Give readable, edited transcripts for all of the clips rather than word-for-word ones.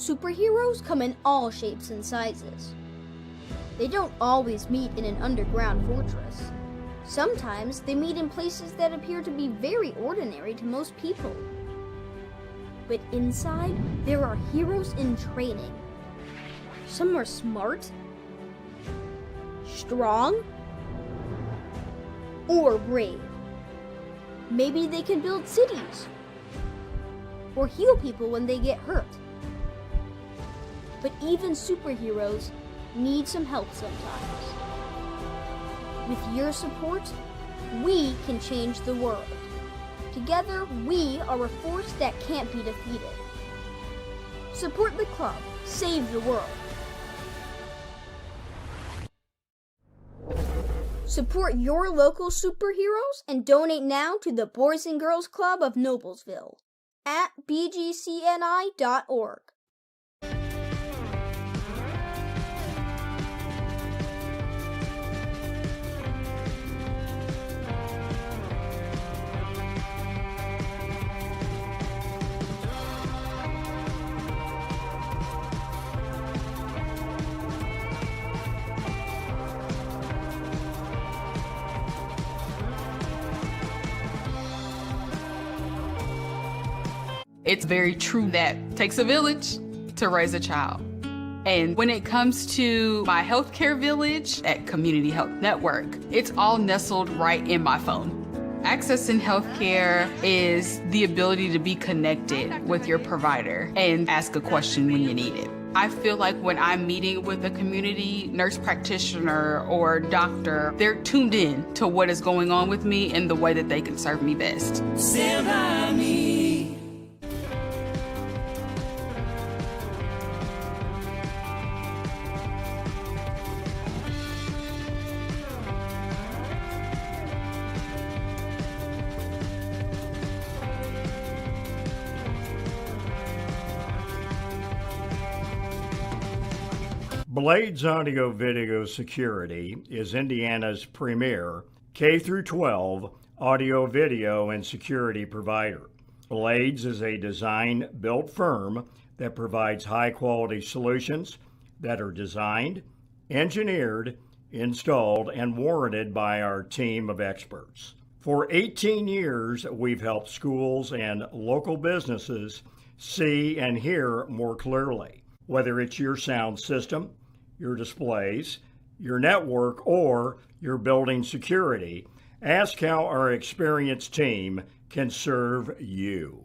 superheroes come in all shapes and sizes. They don't always meet in an underground fortress. Sometimes they meet in places that appear to be very ordinary to most people. But inside, there are heroes in training. Some are smart, strong, or brave. Maybe they can build cities, or heal people when they get hurt. But even superheroes need some help sometimes. With your support, we can change the world. Together, we are a force that can't be defeated. Support the club. Save the world. Support your local superheroes and donate now to the Boys and Girls Club of Noblesville at bgcni.org. It's very true that it takes a village to raise a child. And when it comes to my healthcare village at Community Health Network, it's all nestled right in my phone. Accessing healthcare is the ability to be connected with your provider and ask a question when you need it. I feel like when I'm meeting with a community nurse practitioner or doctor, they're tuned in to what is going on with me and the way that they can serve me best. Stand by me. Blades Audio Video Security is Indiana's premier K-12 audio, video, and security provider. Blades is a design-built firm that provides high-quality solutions that are designed, engineered, installed, and warranted by our team of experts. For 18 years, we've helped schools and local businesses see and hear more clearly. Whether it's your sound system, your displays, your network, or your building security, ask how our experienced team can serve you.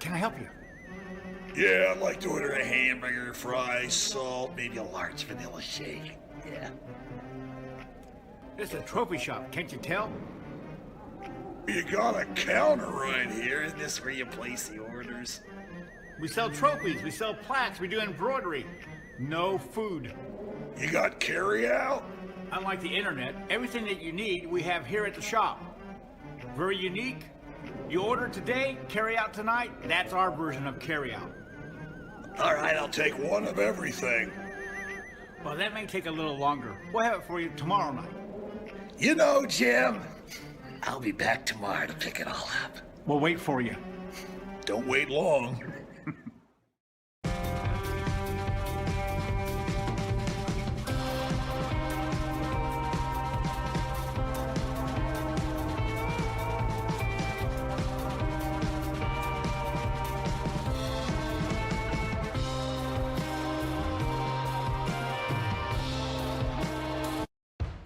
Can I help you? Yeah, I'd like to order a hamburger, fries, salt, maybe a large vanilla shake. Yeah. This is a trophy shop, can't you tell? You got a counter right here. Isn't this where you place the orders? We sell trophies, we sell plaques, we do embroidery. No food. You got carry-out? Unlike the internet, everything that you need we have here at the shop. Very unique. You order today, carry out tonight. That's our version of carry out. All right, I'll take one of everything. Well, that may take a little longer. We'll have it for you tomorrow night. You know, Jim, I'll be back tomorrow to pick it all up. We'll wait for you. Don't wait long.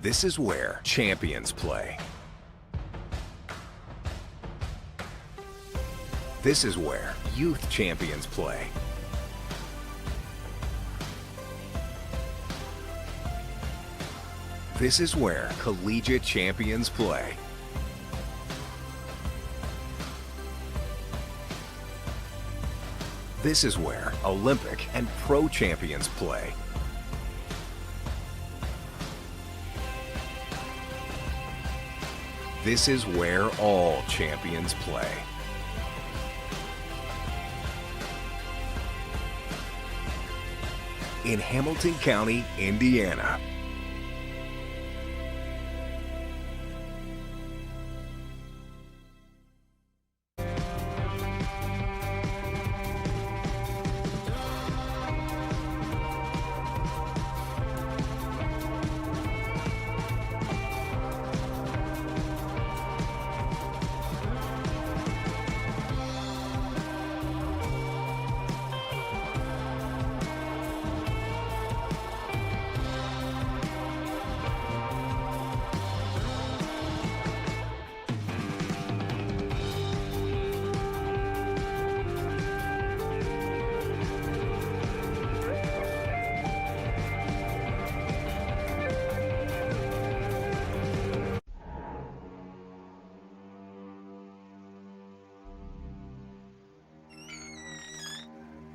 This is where champions play. This is where youth champions play. This is where collegiate champions play. This is where Olympic and pro champions play. This is where all champions play. In Hamilton County, Indiana.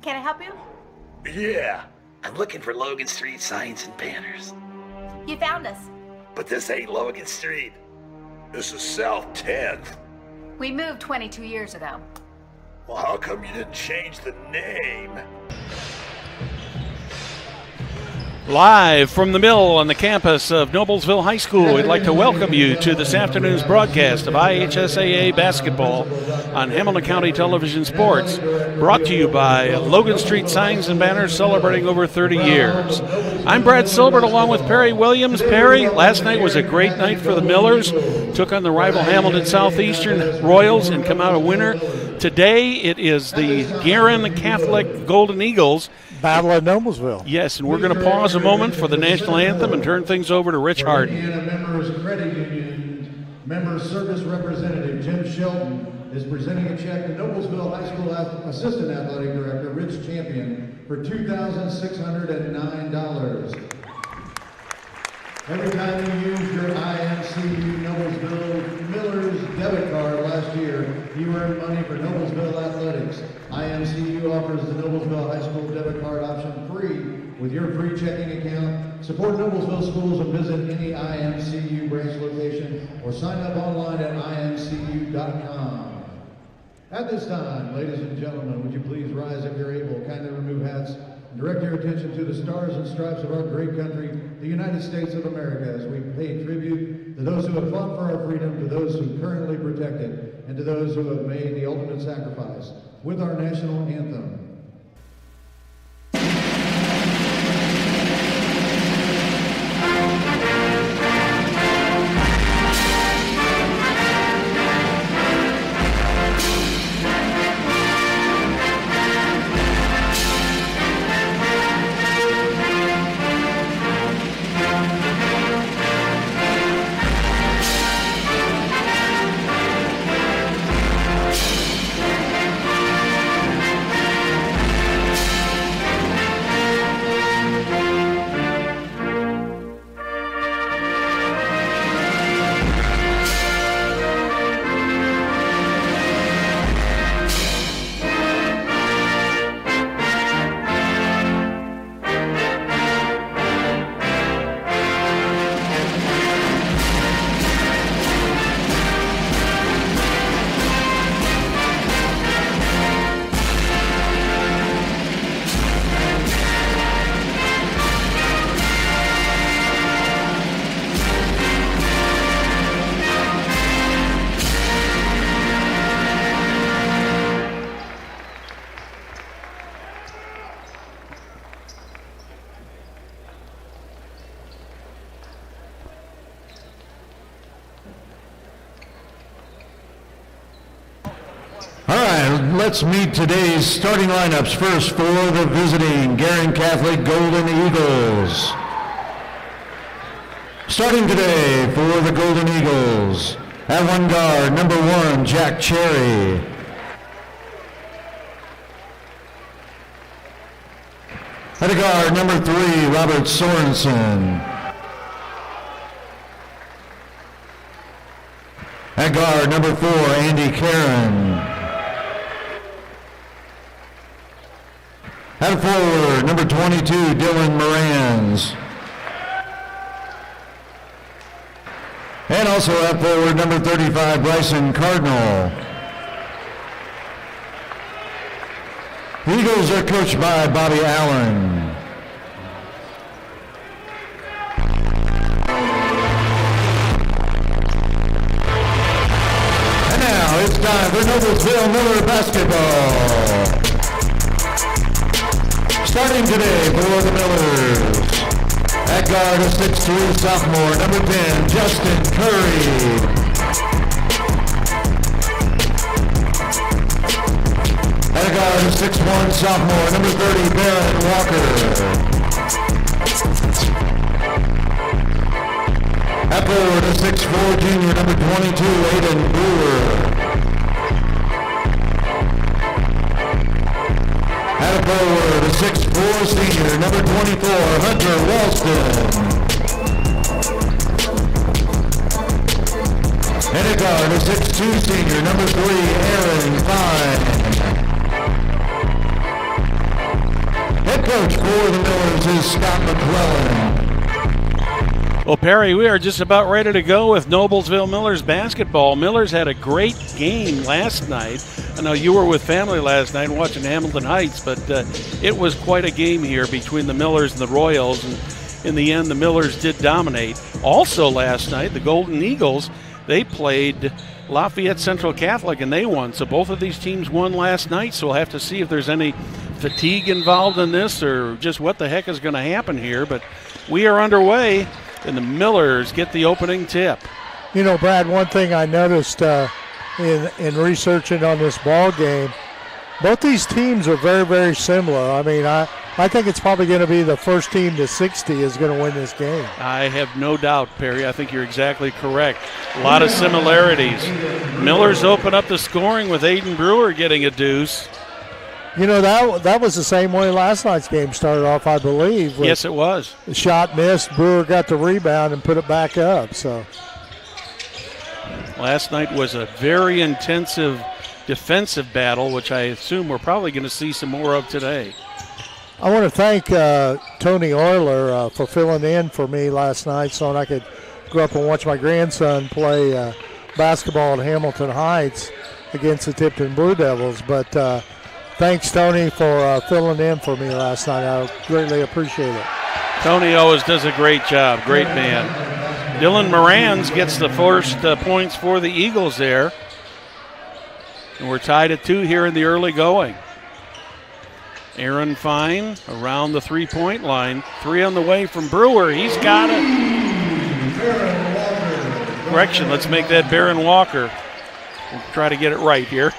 Can I help you? Yeah, I'm looking for Logan Street signs and banners. You found us. But this ain't Logan Street. This is South 10th. We moved 22 years ago. Well, how come you didn't change the name? Live from the mill on the campus of Noblesville High School, we'd like to welcome you to this afternoon's broadcast of IHSAA basketball on Hamilton County Television Sports, brought to you by Logan Street Signs and Banners, celebrating over 30 years. I'm Brad Silbert along with Perry Williams. Perry, last night was a great night for the Millers. Took on the rival Hamilton Southeastern Royals and come out a winner. Today it is the Guerin Catholic Golden Eagles. Battle of Noblesville. Yes, and we're going to pause a moment for the national anthem and turn things over to Rich Harden. Indiana Members Credit Union Member Service Representative Jim Shelton is presenting a check to Noblesville High School Assistant Athletic Director Rich Champion for $2,609. Every time you used your IMCU Noblesville Millers debit card last year, you earned money for Noblesville Athletics. IMCU offers the Noblesville High School debit card option free with your free checking account. Support Noblesville schools and visit any IMCU branch location or sign up online at imcu.com. At this time, ladies and gentlemen, would you please rise if you're able, kindly remove hats, and direct your attention to the stars and stripes of our great country, the United States of America, as we pay tribute to those who have fought for our freedom, to those who currently protect it, and to those who have made the ultimate sacrifice, with our national anthem. Let's meet today's starting lineups. First for the visiting Guerin Catholic Golden Eagles. Starting today for the Golden Eagles, at one guard, number 1, Jack Cherry. At a guard, number 3, Robert Sorensen. At guard, number 4, Andy Guerin. At forward, number 22, Dylan Morans. And also at forward, number 35, Bryson Cardinal. The Eagles are coached by Bobby Allen. And now it's time for Noblesville Miller basketball. Starting today for the Millers. At guard, a 6'3" sophomore, number 10, Justin Curry. At guard, a 6'1" sophomore, number 30, Baron Walker. At forward, a 6'4" junior, number 22, Aiden Brewer. At forward, a 6'4" senior, number 24, Hunter Walston. And at guard, a 6'2" senior, number 3, Aaron Fine. Head coach for the Millers is Scott McClellan. Well, Perry, we are just about ready to go with Noblesville Millers basketball. Millers had a great game last night. I know you were with family last night watching Hamilton Heights, but it was quite a game here between the Millers and the Royals, and in the end, the Millers did dominate. Also last night, the Golden Eagles, they played Lafayette Central Catholic, and they won. So both of these teams won last night, so we'll have to see if there's any fatigue involved in this or just what the heck is going to happen here. But we are underway, and the Millers get the opening tip. You know, Brad, one thing I noticed in researching on this ball game, both these teams are very, very similar. I mean, I think it's probably going to be the first team to 60 is going to win this game. I have no doubt, Perry. I think you're exactly correct. A lot of similarities. Millers open up the scoring with Aiden Brewer getting a deuce. You know, that was the same way last night's game started off, I believe. Yes, it was. The shot missed, Brewer got the rebound and put it back up. So last night was a very intensive defensive battle, which I assume we're probably going to see some more of today. I want to thank Tony Euler for filling in for me last night so I could go up and watch my grandson play basketball at Hamilton Heights against the Tipton Blue Devils. But thanks, Tony, for filling in for me last night. I greatly appreciate it. Tony always does a great job. Great man. Dylan Morans gets the first points for the Eagles there. And we're tied at 2 here in the early going. Aaron Fine around the three-point line. 3 on the way from Brewer. He's got it. Correction, let's make that Baron Walker. We'll try to get it right here.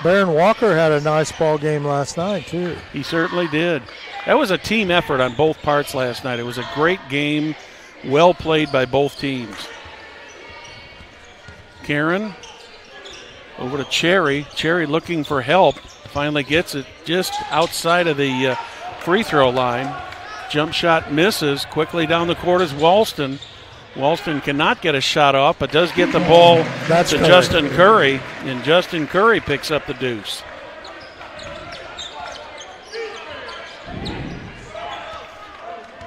Baron Walker had a nice ball game last night, too. He certainly did. That was a team effort on both parts last night. It was a great game, well played by both teams. Guerin over to Cherry. Cherry looking for help. Finally gets it just outside of the free throw line. Jump shot misses. Quickly down the court is Walston. Walston cannot get a shot off, but does get the ball to Justin Curry, and Justin Curry picks up the deuce.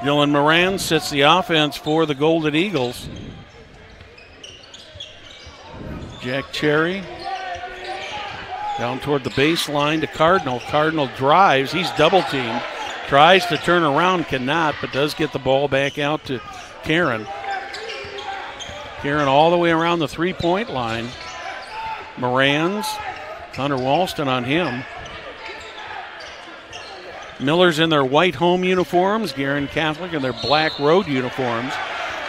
Dylan Moran sets the offense for the Golden Eagles. Jack Cherry down toward the baseline to Cardinal. Cardinal drives. He's double teamed. Tries to turn around, cannot, but does get the ball back out to Guerin. Guerin all the way around the three-point line. Morans, Hunter Walston on him. Millers in their white home uniforms, Guerin Catholic in their black road uniforms.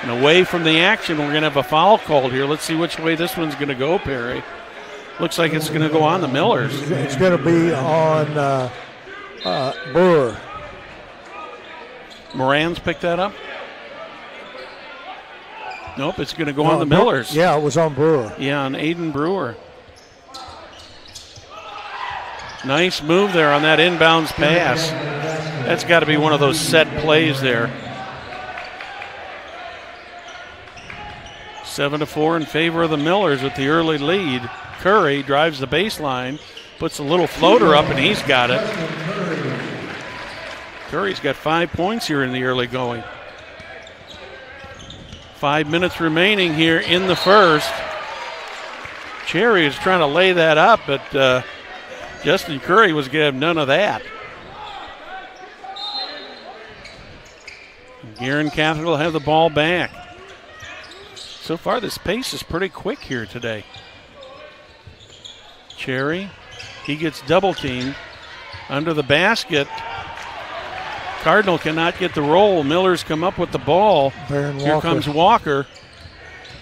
And away from the action, we're going to have a foul called here. Let's see which way this one's going to go, Perry. Looks like it's going to go on the Millers. It's going to be on Brewer. Moran's picked that up? Nope, it's going to go on the Millers. Yeah, it was on Brewer. Yeah, on Aiden Brewer. Nice move there on that inbounds pass. That's got to be one of those set plays there. 7-4 in favor of the Millers with the early lead. Curry drives the baseline, puts a little floater up, and he's got it. Curry's got 5 points here in the early going. 5 minutes remaining here in the first. Cherry is trying to lay that up, but Justin Curry was going to have none of that. Guerin Catholic will have the ball back. So far, this pace is pretty quick here today. Cherry, he gets double teamed under the basket. Cardinal cannot get the roll. Millers come up with the ball. Here comes Walker.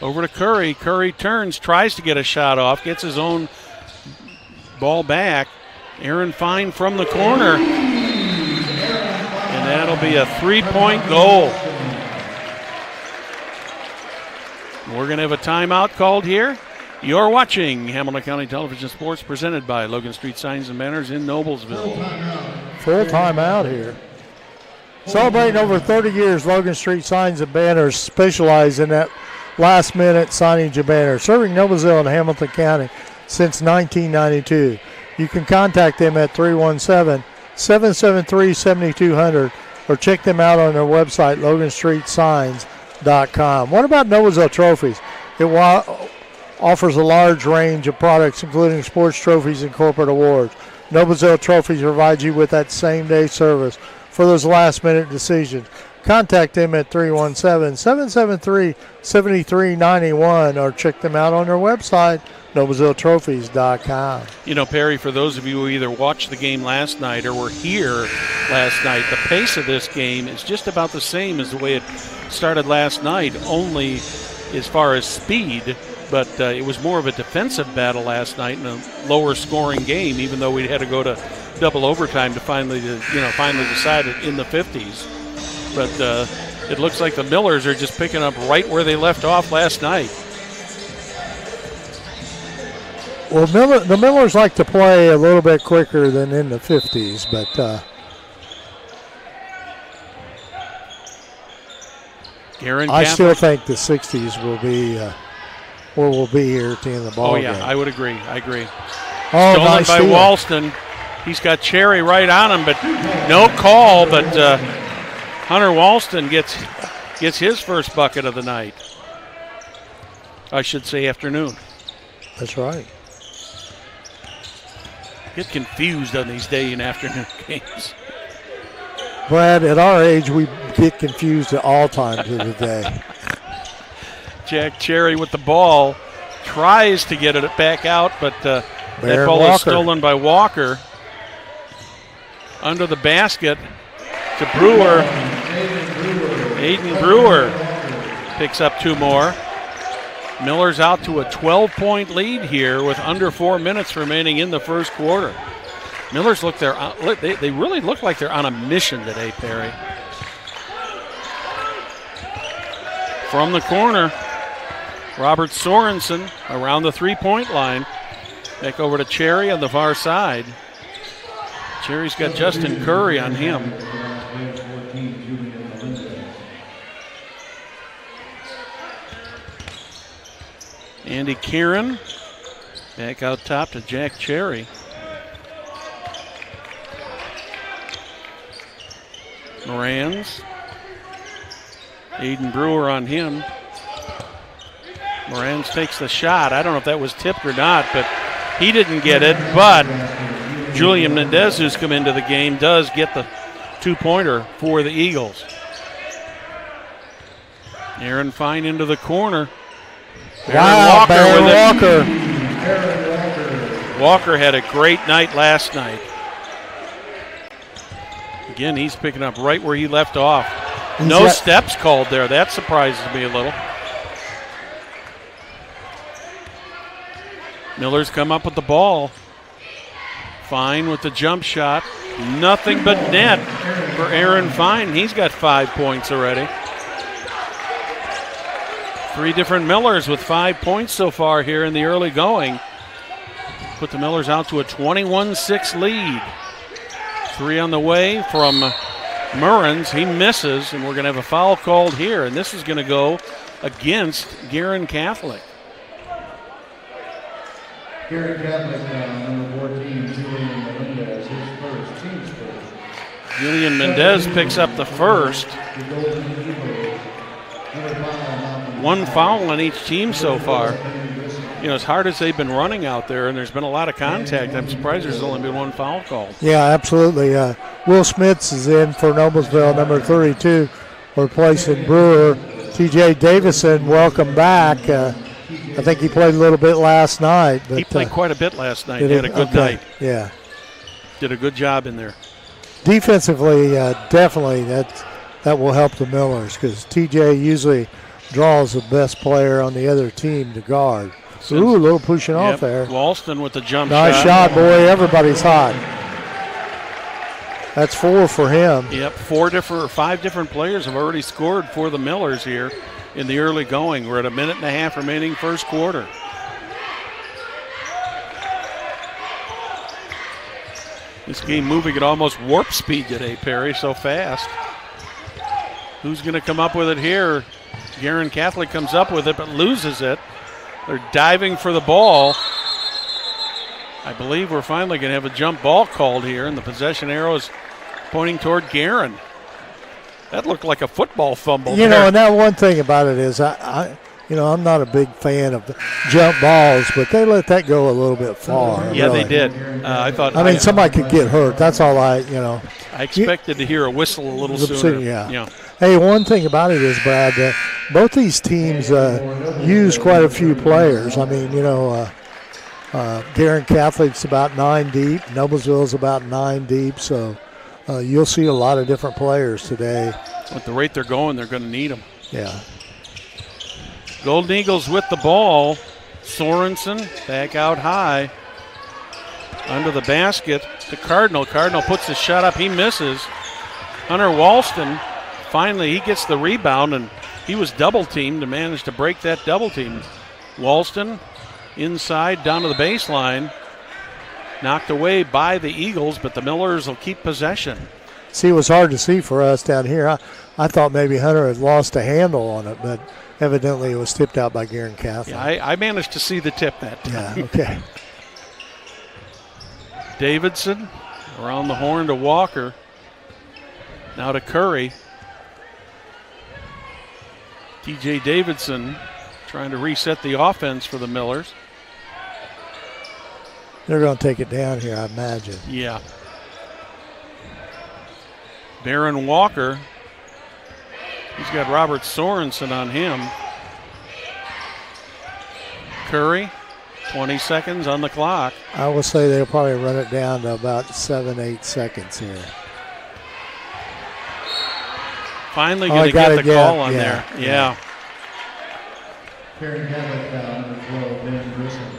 Over to Curry. Curry turns, tries to get a shot off, gets his own ball back. Aaron Fine from the corner. And that'll be a 3-point goal. We're going to have a timeout called here. You're watching Hamilton County Television Sports presented by Logan Street Signs and Banners in Noblesville. Full timeout here. Celebrating over 30 years, Logan Street Signs and Banners specialize in that last-minute signage of banners, serving Noblesville and Hamilton County since 1992. You can contact them at 317-773-7200 or check them out on their website, loganstreetsigns.com. What about Noblesville Trophies? It offers a large range of products, including sports trophies and corporate awards. Noblesville Trophies provides you with that same-day service for those last-minute decisions. Contact them at 317-773-7391 or check them out on their website, noblesvilletrophies.com. You know, Perry, for those of you who either watched the game last night or were here last night, the pace of this game is just about the same as the way it started last night, only as far as speed. But it was more of a defensive battle last night in a lower scoring game, even though we had to go to double overtime to finally decide it in the 50s. But it looks like the Millers are just picking up right where they left off last night. Well, the Millers like to play a little bit quicker than in the 50s, but Guerin I still think the 60s will be where we'll be here at the end of the ball game. I would agree. I agree. Oh, Stolen nice by steal. Walston. He's got Cherry right on him, but no call. But Hunter Walston gets his first bucket of the night. I should say afternoon. That's right. Get confused on these day and afternoon games. Brad, at our age, we get confused at all times of the day. Jack Cherry with the ball, tries to get it back out, but that ball is stolen by Walker. Under the basket to Brewer. Aiden Brewer picks up two more. Miller's out to a 12-point lead here with under 4 minutes remaining in the first quarter. Millers they really look like they're on a mission today, Perry. From the corner, Robert Sorensen around the three-point line. Back over to Cherry on the far side. Cherry's got Justin Curry on him. Andy Kieran back out top to Jack Cherry. Morans. Aiden Brewer on him. Morans takes the shot. I don't know if that was tipped or not, but he didn't get it. But Julian Mendez, who's come into the game, does get the two-pointer for the Eagles. Aaron Fine into the corner. Wow, Walker. Walker had a great night last night. Again, he's picking up right where he left off. No steps called there. That surprises me a little. Miller's come up with the ball. Fine with the jump shot. Nothing but net for Aaron Fine. He's got 5 points already. Three different Millers with 5 points so far here in the early going. Put the Millers out to a 21-6 lead. Three on the way from Murrins. He misses, and we're going to have a foul called here. And this is going to go against Guerin Catholic. Guerin Catholic, number 14, Julian Melendez, his first, team's first. Julian Mendez picks up the first. One foul on each team so far. You know, as hard as they've been running out there, and there's been a lot of contact, I'm surprised there's only been one foul called. Yeah, absolutely. Will Smits is in for Noblesville, number 32, replacing Brewer. T.J. Davison, welcome back. I think he played a little bit last night. But, he played quite a bit last night. He had a good night. Yeah. Did a good job in there. Defensively, definitely that will help the Millers because T.J. usually draws the best player on the other team to guard. Ooh, a little pushing off there. Walston with the jump nice shot, boy. Everybody's hot. That's 4 for him. Yep, 5 different players have already scored for the Millers here in the early going. We're at 1.5 minutes remaining first quarter. This game moving at almost warp speed today, Perry, so fast. Who's going to come up with it here? Guerin Catholic comes up with it but loses it. They're diving for the ball. I believe we're finally going to have a jump ball called here, and the possession arrow is pointing toward Guerin. That looked like a football fumble. You know, and that one thing about it is, I'm not a big fan of the jump balls, but they let that go a little bit far. Yeah, really. they did. I mean, somebody could get hurt. That's all I expected to hear a whistle a little sooner. Yeah. Hey, one thing about it is, Brad, both these teams use quite a few players. I mean, Guerin Catholic's about 9 deep. Noblesville's about 9 deep. So you'll see a lot of different players today. At the rate they're going to need them. Yeah. Golden Eagles with the ball. Sorensen back out high. Under the basket to Cardinal. Cardinal puts the shot up. He misses. Hunter Walston, finally, he gets the rebound, and he was double-teamed to manage to break that double-team. Walston inside down to the baseline. Knocked away by the Eagles, but the Millers will keep possession. See, it was hard to see for us down here. I thought maybe Hunter had lost a handle on it, but evidently it was tipped out by Guerin Catholic. Yeah, I managed to see the tip that time. Yeah, okay. Davidson around the horn to Walker. Now to Curry. TJ Davidson trying to reset the offense for the Millers. They're going to take it down here, I imagine. Yeah. Baron Walker. He's got Robert Sorensen on him. Curry, 20 seconds on the clock. I will say they'll probably run it down to about 7-8 seconds here. Finally going to get the call on there. Yeah.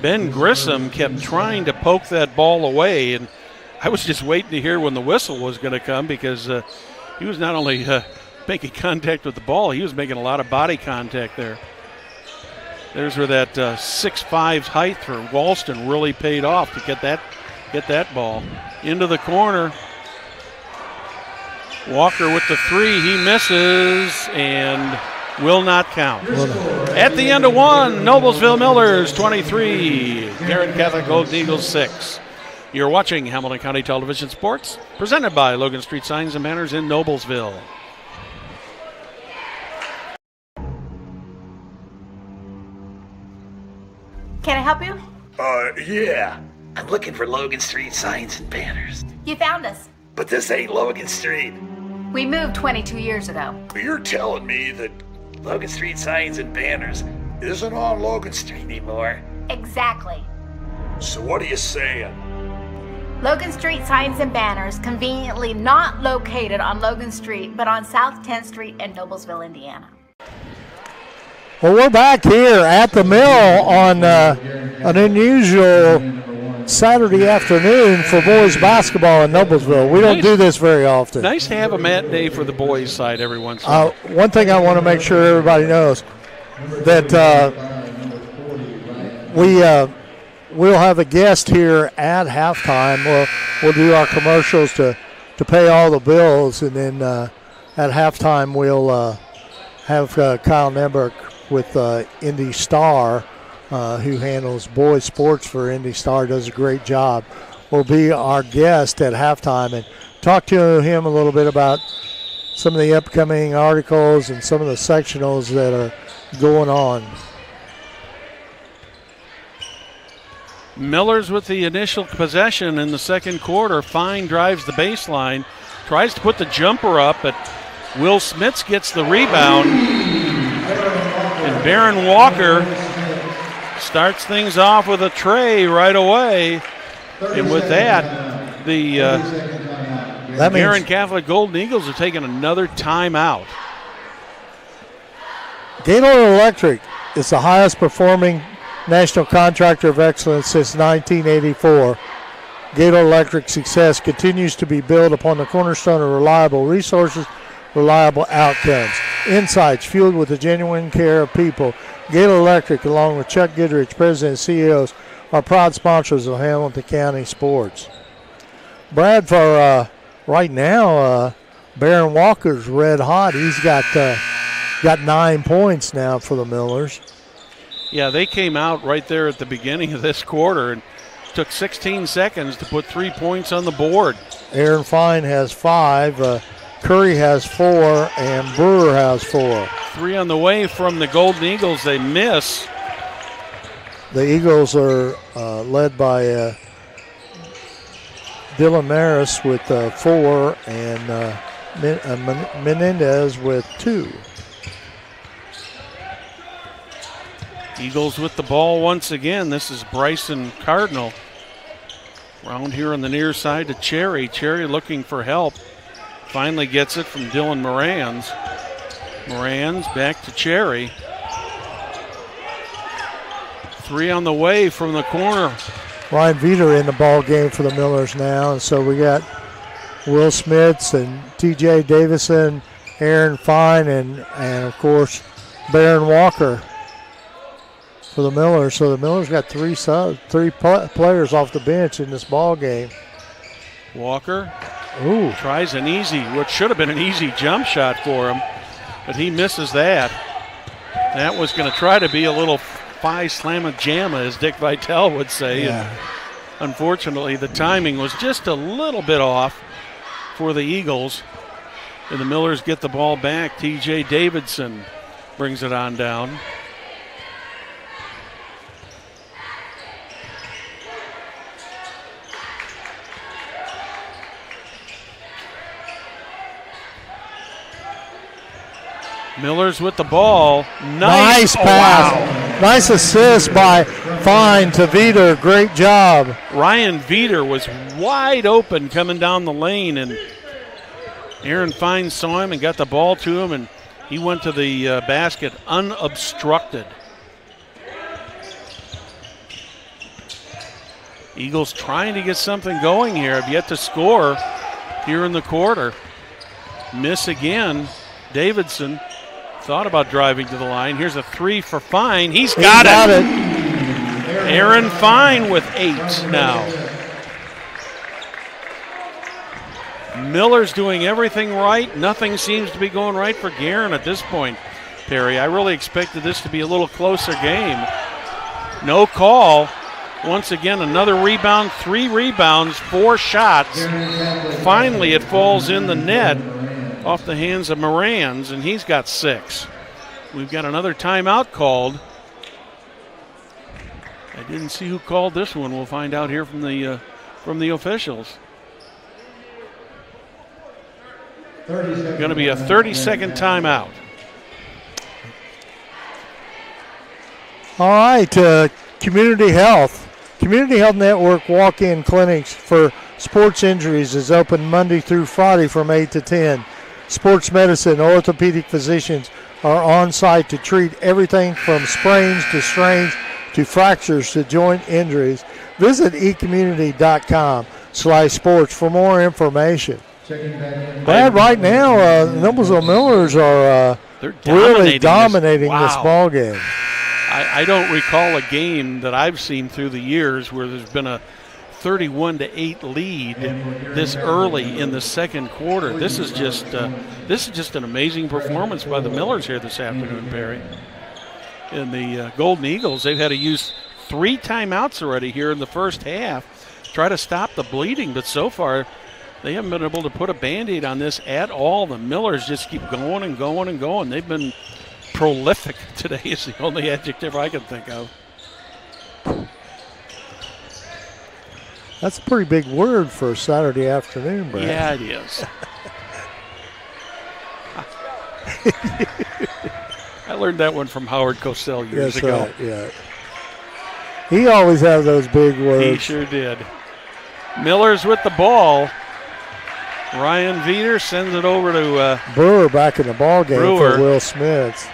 Ben Grissom kept trying to poke that ball away, and I was just waiting to hear when the whistle was going to come because he was not only making contact with the ball, he was making a lot of body contact there. There's where that 6'5" height for Walston really paid off to get that ball into the corner. Walker with the 3, he misses and will not count. At the end of one, Noblesville Millers 23, Guerin Catholic Golden Eagles 6. You're watching Hamilton County Television Sports, presented by Logan Street Signs and Banners in Noblesville. Can I help you? Yeah. I'm looking for Logan Street Signs and Banners. You found us. But this ain't Logan Street. We moved 22 years ago. You're telling me that Logan Street Signs and Banners isn't on Logan Street anymore? Exactly. So what are you saying? Logan Street Signs and Banners, conveniently not located on Logan Street, but on South 10th Street in Noblesville, Indiana. Well, we're back here at the mill on an unusual Saturday afternoon for boys basketball in Noblesville. We don't do this very often. Nice to have a matinee for the boys' side every once in a while. One thing I want to make sure everybody knows that we'll have a guest here at halftime. We'll do our commercials to pay all the bills, and then at halftime we'll have Kyle Nemberg with Indy Star, who handles boys sports for Indy Star, does a great job, will be our guest at halftime and talk to him a little bit about some of the upcoming articles and some of the sectionals that are going on. Millers with the initial possession in the second quarter. Fine drives the baseline, tries to put the jumper up, but Will Smits gets the rebound. And Baron Walker starts things off with a tray right away. And with that, the Guerin Catholic Golden Eagles are taking another timeout. Gaylord Electric is the highest performing national contractor of excellence since 1984. Gaylord Electric's success continues to be built upon the cornerstone of reliable resources, reliable outcomes, insights fueled with the genuine care of people. Gaylord Electric, along with Chuck Goodrich, President and CEOs, are proud sponsors of Hamilton County sports. Brad, for right now, Baron Walker's red hot. He's got 9 points now for the Millers. Yeah, they came out right there at the beginning of this quarter and took 16 seconds to put 3 points on the board. Aaron Fine has 5, Curry has 4, and Brewer has 4. 3 on the way from the Golden Eagles. They miss. The Eagles are led by Dylan Maris with 4 and Menendez with 2. Eagles with the ball once again. This is Bryson Cardinal. Round here on the near side to Cherry. Cherry looking for help. Finally gets it from Dylan Morans. Morans back to Cherry. 3 on the way from the corner. Ryan Veter in the ball game for the Millers now. And so we got Will Smits and TJ Davison, Aaron Fine, and of course Baron Walker for the Millers. So the Millers got 3 players off the bench in this ball game. Walker Ooh. Tries what should have been an easy jump shot for him, but he misses that. That was going to try to be a little phi slamma jamma, as Dick Vitale would say. Yeah. And unfortunately, the timing was just a little bit off for the Eagles. And the Millers get the ball back. T.J. Davidson brings it on down. Millers with the ball. Nice pass. Wow. Nice assist by Fine to Veter. Great job. Ryan Veter was wide open coming down the lane, and Aaron Fine saw him and got the ball to him, and he went to the basket unobstructed. Eagles trying to get something going here. Have yet to score here in the quarter. Miss again. Davidson thought about driving to the line. Here's a 3 for Fine. He's got it. Aaron Fine with 8 now. Miller's doing everything right. Nothing seems to be going right for Guerin at this point, Perry. I really expected this to be a little closer game. No call. Once again, another rebound, 3 rebounds, 4 shots. Finally, it falls in the net off the hands of Morans, and he's got 6. We've got another timeout called. I didn't see who called this one. We'll find out here from the officials. Going to be a 30-second timeout. All right, Community Health. Community Health Network walk-in clinics for sports injuries is open Monday through Friday from 8 to 10. Sports medicine, orthopedic physicians are on site to treat everything from sprains to strains to fractures to joint injuries. Visit ecommunity.com/sports for more information. Brad, right now, Noblesville Millers are really dominating this ball game. I don't recall a game that I've seen through the years where there's been a 31-8 lead this early in the second quarter. This is just an amazing performance by the Millers here this afternoon, Perry. And the Golden Eagles, they've had to use 3 timeouts already here in the first half, try to stop the bleeding, but so far they haven't been able to put a Band-Aid on this at all. The Millers just keep going and going and going. They've been prolific today is the only adjective I can think of. That's a pretty big word for a Saturday afternoon, Brad. Yeah, it is. I learned that one from Howard Cosell years ago. Right, yeah. He always has those big words. He sure did. Miller's with the ball. Ryan Veeder sends it over to Brewer back in the ball game for Will Smith.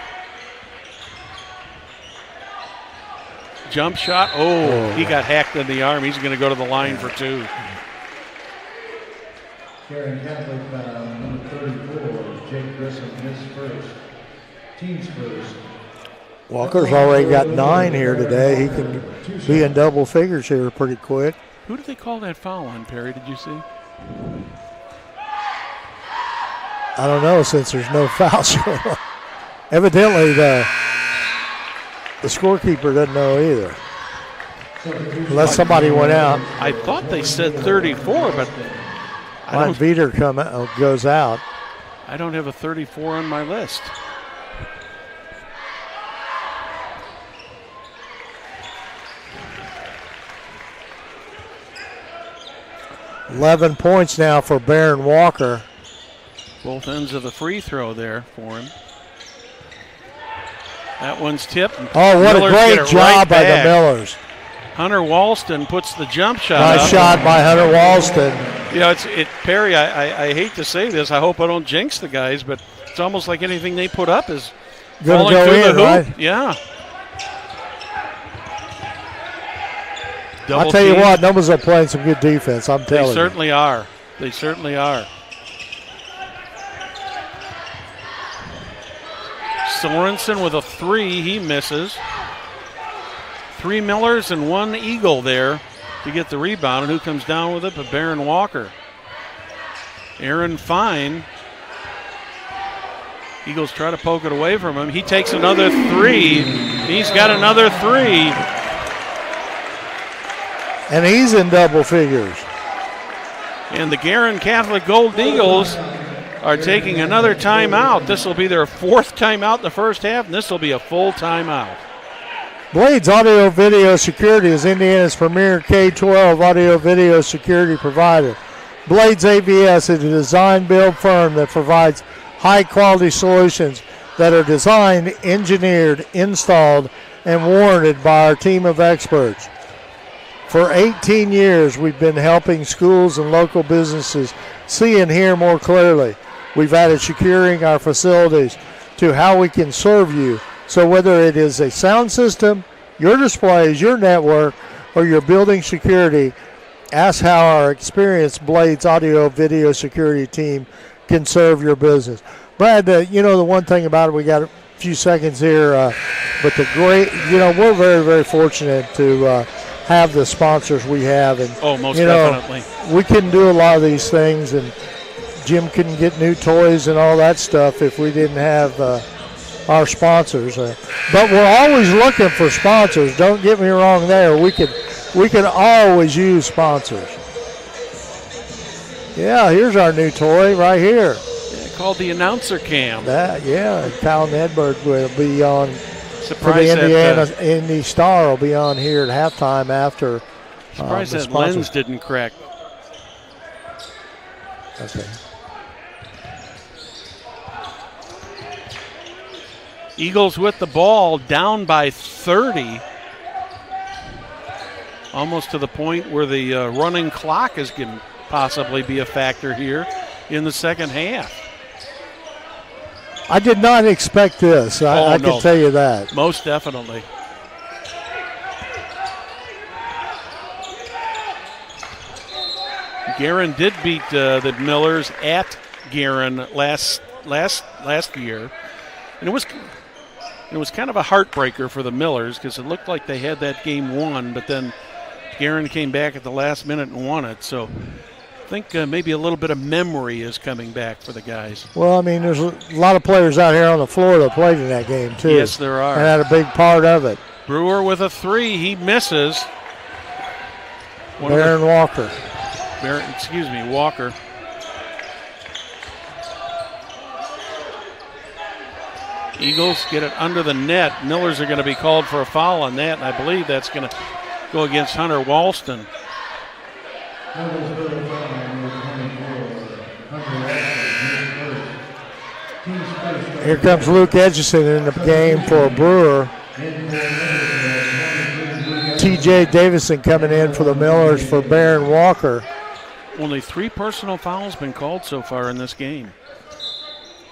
Jump shot. Oh, he got hacked in the arm. He's going to go to the line for 2. Guerin Catholic number 34, Jake Grissom, his first. Team's first. Walker's already got 9 here today. He can be in double figures here pretty quick. Who did they call that foul on, Perry? Did you see? I don't know, since there's no foul showing up. Evidently, the scorekeeper doesn't know either. Unless somebody went out. I thought they said 34, but Ryan Veeder goes out. I don't have a 34 on my list. $11 points now for Baron Walker. Both ends of the free throw there for him. That one's tipped. Oh, what Millers a great job by the Millers. Hunter Walston puts the jump shot Nice up. shot by Hunter Walston. You know, Perry, I hate to say this. I hope I don't jinx the guys, but it's almost like anything they put up is falling go through in, the hoop. right? Yeah. I'll tell you what, Noblesville playing some good defense, I'm telling you. They certainly are. They certainly are. Sorensen with a 3, he misses. 3 Millers and 1 Eagle there to get the rebound, and who comes down with it but Baron Walker. Aaron Fine. Eagles try to poke it away from him. He takes another 3. He's got another 3. And he's in double figures. And the Guerin Catholic Golden Eagles are taking another timeout. This will be their 4th timeout in the first half, and this will be a full timeout. Blades Audio Video Security is Indiana's premier K-12 audio video security provider. Blades AVS is a design-build firm that provides high-quality solutions that are designed, engineered, installed, and warranted by our team of experts. For 18 years, we've been helping schools and local businesses see and hear more clearly. We've added securing our facilities to how we can serve you. So whether it is a sound system, your displays, your network, or your building security, ask how our experienced Blades Audio Video Security team can serve your business. Brad, the one thing about it, we got a few seconds here, but we're very, very fortunate to have the sponsors we have. And, most definitely. We couldn't do a lot of these things, and Jim couldn't get new toys and all that stuff if we didn't have our sponsors. But we're always looking for sponsors. Don't get me wrong there. We could always use sponsors. Yeah, here's our new toy right here. Yeah, called the announcer cam. Kyle Nedberg will be on. Surprised for the Indiana Indy Star will be on here at halftime after. Surprised that lens didn't crack. Okay. Eagles with the ball, down by 30. Almost to the point where the running clock is going to possibly be a factor here in the second half. I did not expect this. I can tell you that. Most definitely. Guerin did beat the Millers at Guerin last year, and it was kind of a heartbreaker for the Millers because it looked like they had that game won, but then Guerin came back at the last minute and won it. So I think maybe a little bit of memory is coming back for the guys. Well, I mean, there's a lot of players out here on the floor that played in that game, too. Yes, there are. And had a big part of it. Brewer with a 3. He misses. Walker. Walker. Eagles get it under the net. Millers are going to be called for a foul on that, and I believe that's going to go against Hunter Walston. Here comes Luke Edgison in the game for Brewer. T.J. Davison coming in for the Millers for Barron Walker. Only 3 personal fouls been called so far in this game.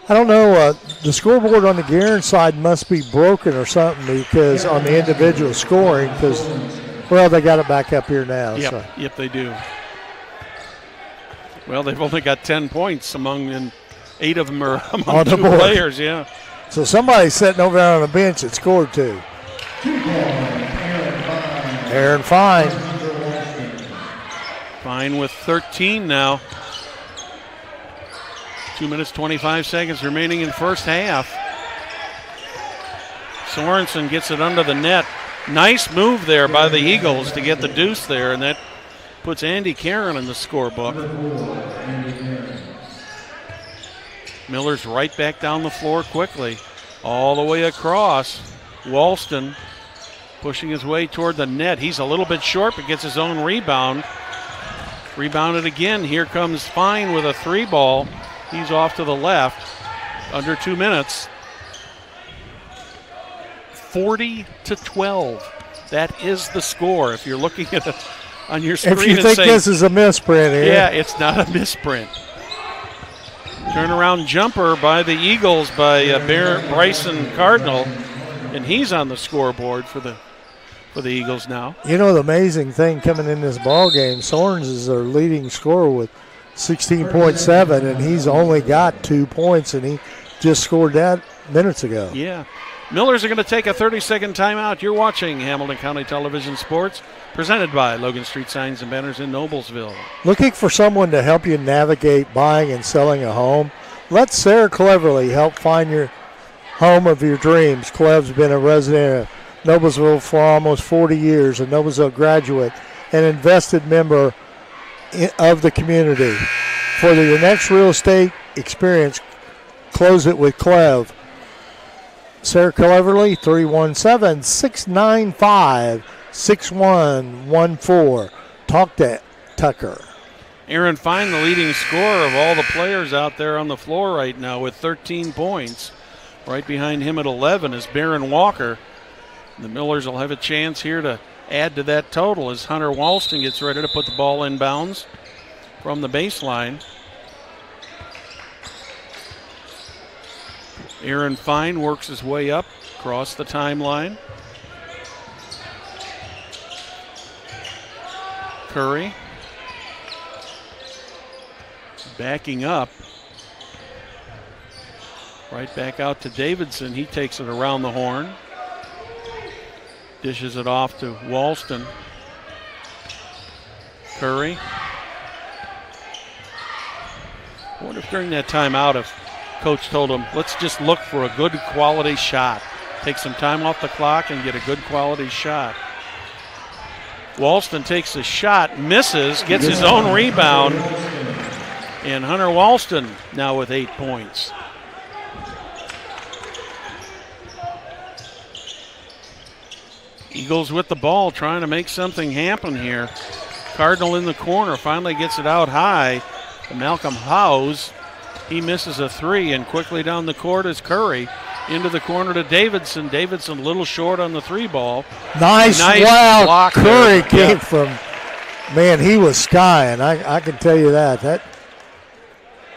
I don't know. The scoreboard on the Guerin side must be broken or something because on the individual scoring, because, well, they got it back up here now. Yep, so. Yep, they do. Well, they've only got 10 points and 8 of them are among 2 players, yeah. So somebody's sitting over there on the bench that scored 2. Aaron Fine. Fine with 13 now. 2 minutes, 25 seconds remaining in first half. Sorensen gets it under the net. Nice move there by the Eagles to get the deuce there, and that puts Andy Karen in the scorebook. Miller's right back down the floor quickly. All the way across. Walston pushing his way toward the net. He's a little bit short, but gets his own rebound. Rebounded again. Here comes Fine with a 3 ball. He's off to the left. Under 2 minutes. 40-12. That is the score. If you're looking at it on your screen, if you think this is a misprint here. Yeah, it's not a misprint. Turnaround jumper by the Eagles by Bryson Cardinal, and he's on the scoreboard for the Eagles now. You know, the amazing thing coming in this ball game, Sorens is their leading scorer with 16.7, and he's only got 2 points, and he just scored that minutes ago. Yeah. Millers are going to take a 30-second timeout. You're watching Hamilton County Television Sports, presented by Logan Street Signs and Banners in Noblesville. Looking for someone to help you navigate buying and selling a home? Let Sarah Cleverly help find your home of your dreams. Clev's been a resident of Noblesville for almost 40 years, a Noblesville graduate, and invested member of the community. For your next real estate experience, close it with Clev. Sarah Cleverly, 317-695-6114. Talk to Tucker. Aaron Fine, the leading scorer of all the players out there on the floor right now with 13 points. Right behind him at 11 is Barron Walker. The Millers will have a chance here to add to that total as Hunter Walston gets ready to put the ball in bounds from the baseline. Aaron Fine works his way up across the timeline. Curry backing up. Right back out to Davidson. He takes it around the horn. Dishes it off to Walston. Curry. I wonder if during that timeout if Coach told him, let's just look for a good quality shot. Take some time off the clock and get a good quality shot. Walston takes a shot, misses, gets his own rebound. And Hunter Walston now with 8 points. Eagles with the ball trying to make something happen here. Cardinal in the corner finally gets it out high to Malcolm Howes. He misses a 3, and quickly down the court is Curry. Into the corner to Davidson. Davidson a little short on the 3 ball. Nice wow, block Curry came from, man, he was skying. I can tell you that.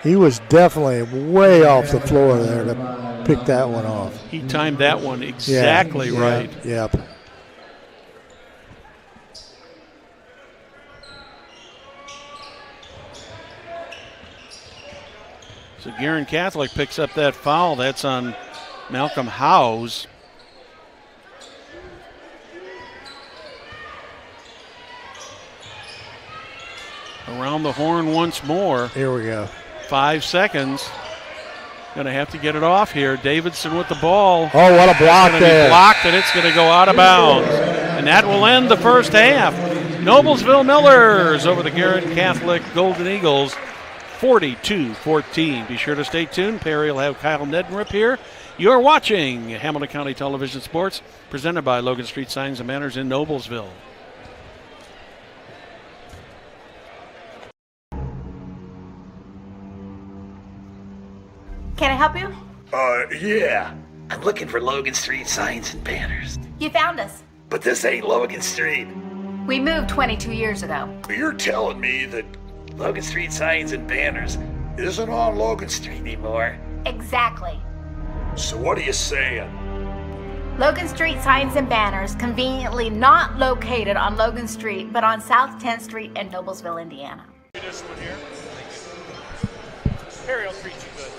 He was definitely way off the floor there to pick that one off. He timed that one exactly right. Yep. So Guerin Catholic picks up that foul. That's on Malcolm Howes. Around the horn once more. Here we go. 5 seconds. Going to have to get it off here. Davidson with the ball. Oh, what a block it's there. Be blocked, and it's going to go out of bounds. And that will end the first half. Noblesville Millers over the Guerin Catholic Golden Eagles, 42-14. Be sure to stay tuned. Perry will have Kyle Neddenrip here. You're watching Hamilton County Television Sports, presented by Logan Street Signs and Banners in Noblesville. Can I help you? Yeah. I'm looking for Logan Street signs and banners. You found us. But this ain't Logan Street. We moved 22 years ago. You're telling me that Logan Street signs and banners isn't on Logan Street anymore? Exactly. So what are you saying? Logan Street Signs and Banners, conveniently not located on Logan Street, but on South 10th Street in Noblesville, Indiana. This one here. Perry will treat you good.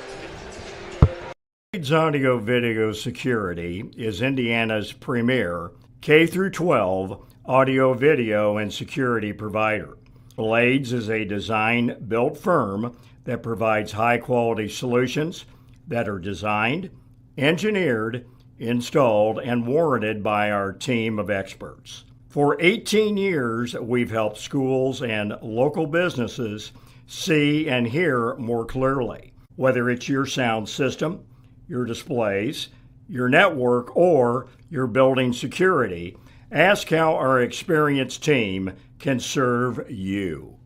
Blades Audio Video Security is Indiana's premier K-12 audio, video, and security provider. Blades is a design-built firm that provides high-quality solutions that are designed, engineered, installed, and warranted by our team of experts. For 18 years, we've helped schools and local businesses see and hear more clearly. Whether it's your sound system, your displays, your network, or your building security, ask how our experienced team can serve you.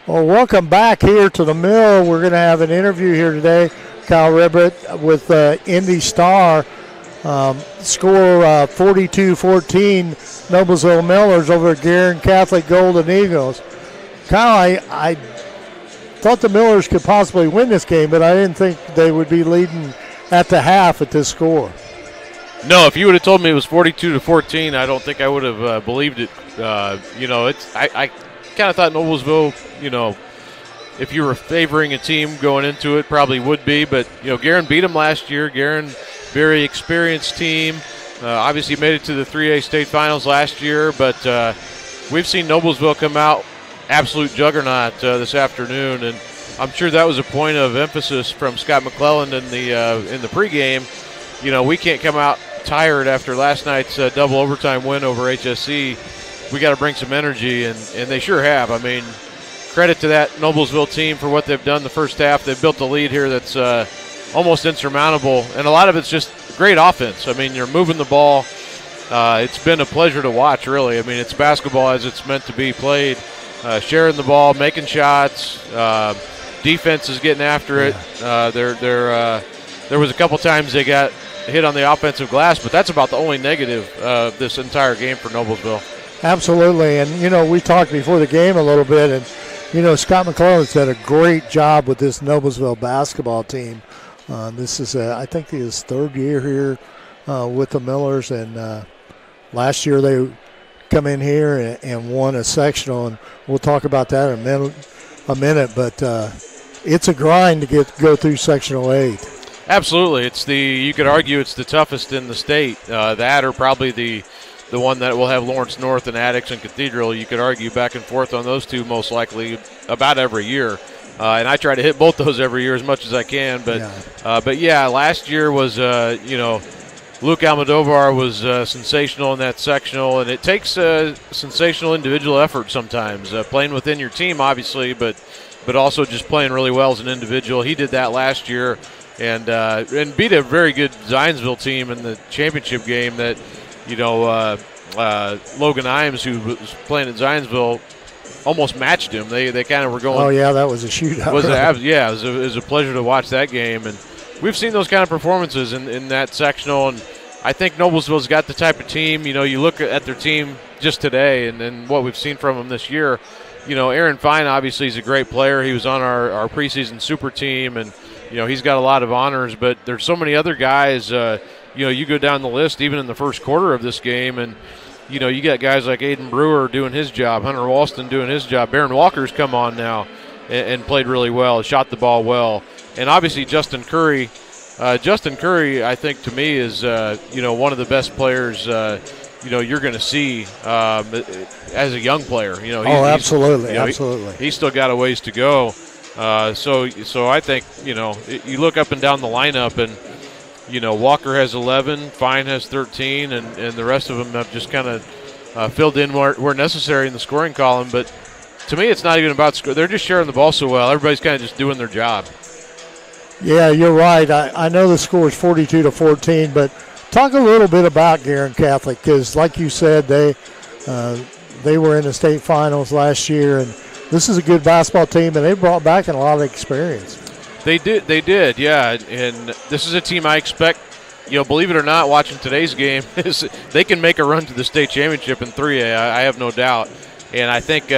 Well, welcome back here to the Mill. We're going to have an interview here today. Kyle Ribbett with Indy Star. Score 42-14, Noblesville Millers over at Guerin Catholic Golden Eagles. Kyle, I thought the Millers could possibly win this game, but I didn't think they would be leading at the half at this score. No, if you would have told me it was 42-14, I don't think I would have believed it. I kind of thought Noblesville, if you were favoring a team going into it, probably would be. But, Guerin beat them last year. Guerin, very experienced team. Obviously made it to the 3A state finals last year. But we've seen Noblesville come out absolute juggernaut this afternoon. And I'm sure that was a point of emphasis from Scott McClelland in the pregame. We can't come out tired after last night's double overtime win over HSC. We got to bring some energy, and they sure have. I mean, credit to that Noblesville team for what they've done the first half. They've built a lead here that's almost insurmountable, and a lot of it's just great offense. I mean, you're moving the ball. It's been a pleasure to watch, really. I mean, it's basketball as it's meant to be played. Sharing the ball, making shots. Defense is getting after it. There was a couple times they got hit on the offensive glass, but that's about the only negative of this entire game for Noblesville. Absolutely, and we talked before the game a little bit, and Scott McClelland's done a great job with this Noblesville basketball team. This is, I think, his third year here with the Millers, and last year they come in here and won a sectional, and we'll talk about that in a minute. But it's a grind to go through Sectional 8. Absolutely, you could argue it's the toughest in the state. That or probably the one that will have Lawrence North and Addix and Cathedral. You could argue back and forth on those two most likely about every year. And I try to hit both those every year as much as I can. But last year was, Luke Almodovar was sensational in that sectional. And it takes a sensational individual effort sometimes, playing within your team, obviously, but also just playing really well as an individual. He did that last year and beat a very good Zionsville team in the championship game that, Logan Imes, who was playing at Zionsville, almost matched him. They kind of were going. Oh yeah, that was a shootout. It was a pleasure to watch that game, and we've seen those kind of performances in that sectional. And I think Noblesville's got the type of team. You look at their team just today, and what we've seen from them this year. Aaron Fine obviously is a great player. He was on our preseason super team, and he's got a lot of honors. But there's so many other guys. You go down the list, even in the first quarter of this game, and you got guys like Aiden Brewer doing his job, Hunter Walston doing his job. Barron Walker's come on now and played really well, shot the ball well. And obviously Justin Curry, I think to me is, one of the best players you're going to see as a young player. Absolutely, absolutely. He's still got a ways to go. So I think, you look up and down the lineup, and, Walker has 11, Fine has 13, and the rest of them have just kind of filled in where necessary in the scoring column. But to me, it's not even about score. They're just sharing the ball so well. Everybody's kind of just doing their job. Yeah, you're right. I know the score is 42-14, but talk a little bit about Guerin Catholic, because like you said, they were in the state finals last year, and this is a good basketball team, and they brought back a lot of experience. They did, yeah. And this is a team I expect, believe it or not, watching today's game, is they can make a run to the state championship in 3A. I have no doubt. And I think,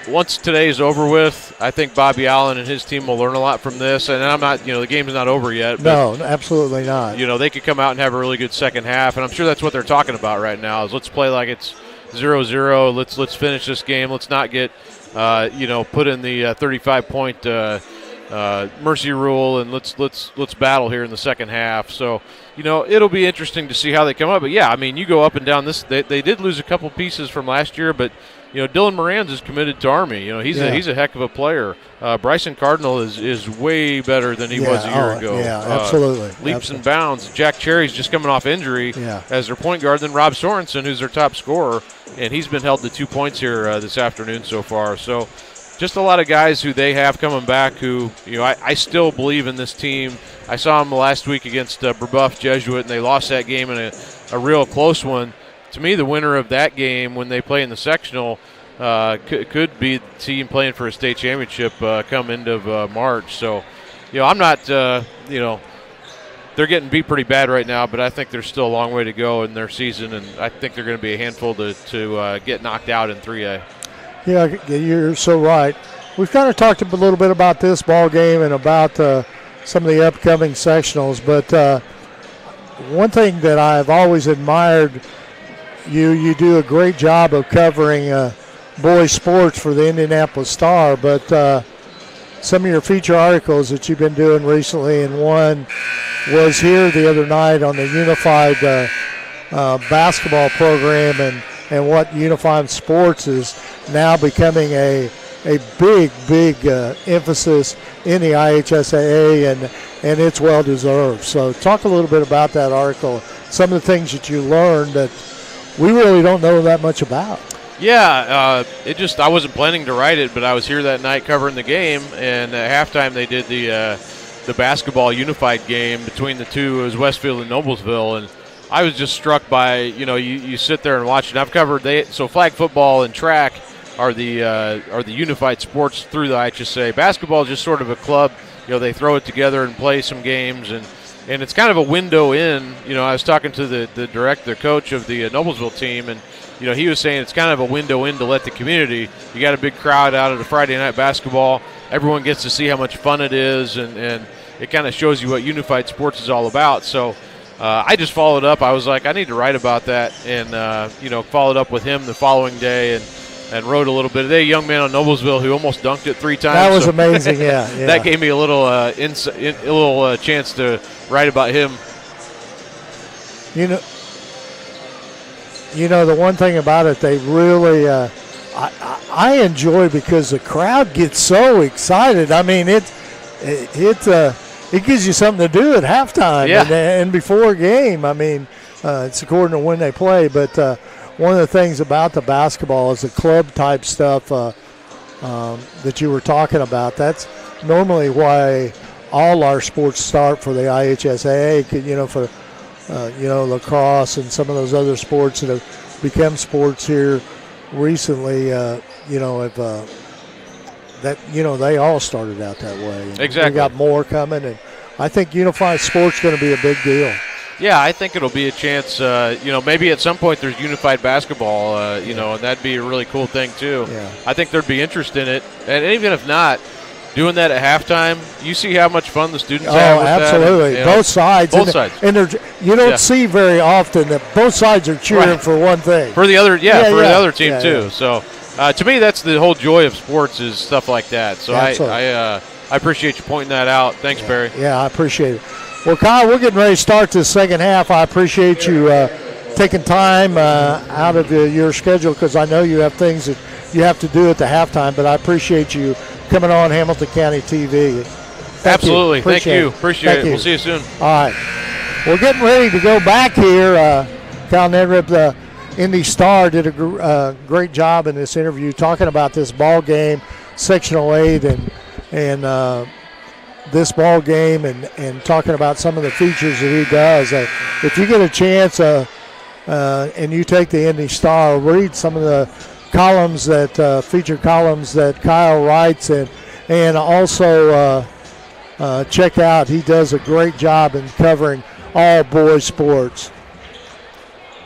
once today is over with, I think Bobby Allen and his team will learn a lot from this. And I'm not, the game is not over yet. But, no, absolutely not. They could come out and have a really good second half. And I'm sure that's what they're talking about right now is let's play like it's 0-0. Let's finish this game. Let's not get, put in the 35-point mercy rule, and let's battle here in the second half. So, it'll be interesting to see how they come up. But, yeah, I mean, you go up and down this. They did lose a couple pieces from last year, but, Dylan Moran's is committed to Army. He's a heck of a player. Bryson Cardinal is way better than he was a year ago. Yeah, absolutely. Leaps and bounds. Jack Cherry's just coming off injury as their point guard. Then Rob Sorensen, who's their top scorer, and he's been held to 2 points here this afternoon so far. So just a lot of guys who they have coming back who, I still believe in this team. I saw them last week against Brebeuf Jesuit, and they lost that game in a real close one. To me, the winner of that game when they play in the sectional could be the team playing for a state championship come end of March. So, I'm not, they're getting beat pretty bad right now, but I think there's still a long way to go in their season, and I think they're going to be a handful to get knocked out in 3A. Yeah, you're so right. We've kind of talked a little bit about this ball game and about some of the upcoming sectionals, but one thing that I've always admired, you do a great job of covering boys sports for the Indianapolis Star, but some of your feature articles that you've been doing recently, and one was here the other night on the unified basketball program and what unified sports is now becoming a big emphasis in the IHSAA, and it's well deserved. So talk a little bit about that article, some of the things that you learned that we really don't know that much about. Yeah, I wasn't planning to write it, but I was here that night covering the game, and at halftime they did the basketball unified game between the two. It was Westfield and Noblesville, and I was just struck by, you sit there and watch it. I've covered so flag football and track are the unified sports through the IHSAA. Basketball is just sort of a club. They throw it together and play some games, and it's kind of a window in. I was talking to the coach of the Noblesville team, and he was saying it's kind of a window in to let the community. You got a big crowd out at a Friday night basketball. Everyone gets to see how much fun it is, and it kind of shows you what unified sports is all about. So I just followed up. I was like, I need to write about that, and followed up with him the following day and wrote a little bit. They had a young man on Noblesville who almost dunked it 3 times. That was amazing, yeah. That gave me a little chance to write about him. The one thing about it, they really I enjoy, because the crowd gets so excited. I mean, it gives you something to do at halftime and before a game. I mean, it's according to when they play, but one of the things about the basketball is the club type stuff that you were talking about. That's normally why all our sports start for the IHSAA, for lacrosse and some of those other sports that have become sports here recently, they all started out that way. And exactly. We got more coming, and I think unified sports is going to be a big deal. Yeah, I think it'll be a chance, maybe at some point there's unified basketball, and that'd be a really cool thing too. Yeah. I think there'd be interest in it, and even if not, doing that at halftime, you see how much fun the students have with absolutely. that. Both sides. Both sides. And you don't see very often that both sides are cheering for one thing. For the other, the other team too. Yeah. So to me, that's the whole joy of sports, is stuff like that. So I appreciate you pointing that out. Thanks, Barry. Yeah, I appreciate it. Well, Kyle, we're getting ready to start this second half. I appreciate you taking time out of your schedule, because I know you have things that you have to do at the halftime, but I appreciate you coming on Hamilton County TV. Absolutely. Thank you. Appreciate it. We'll see you soon. All right. We're getting ready to go back here. Cal Nedrip, the Indy Star, did a great job in this interview talking about this ball game, Sectional 8, and this ball game, and talking about some of the features that he does. If you get a chance and you take the Indy Star, read some of the columns feature columns that Kyle writes, and also check out, he does a great job in covering all boys sports.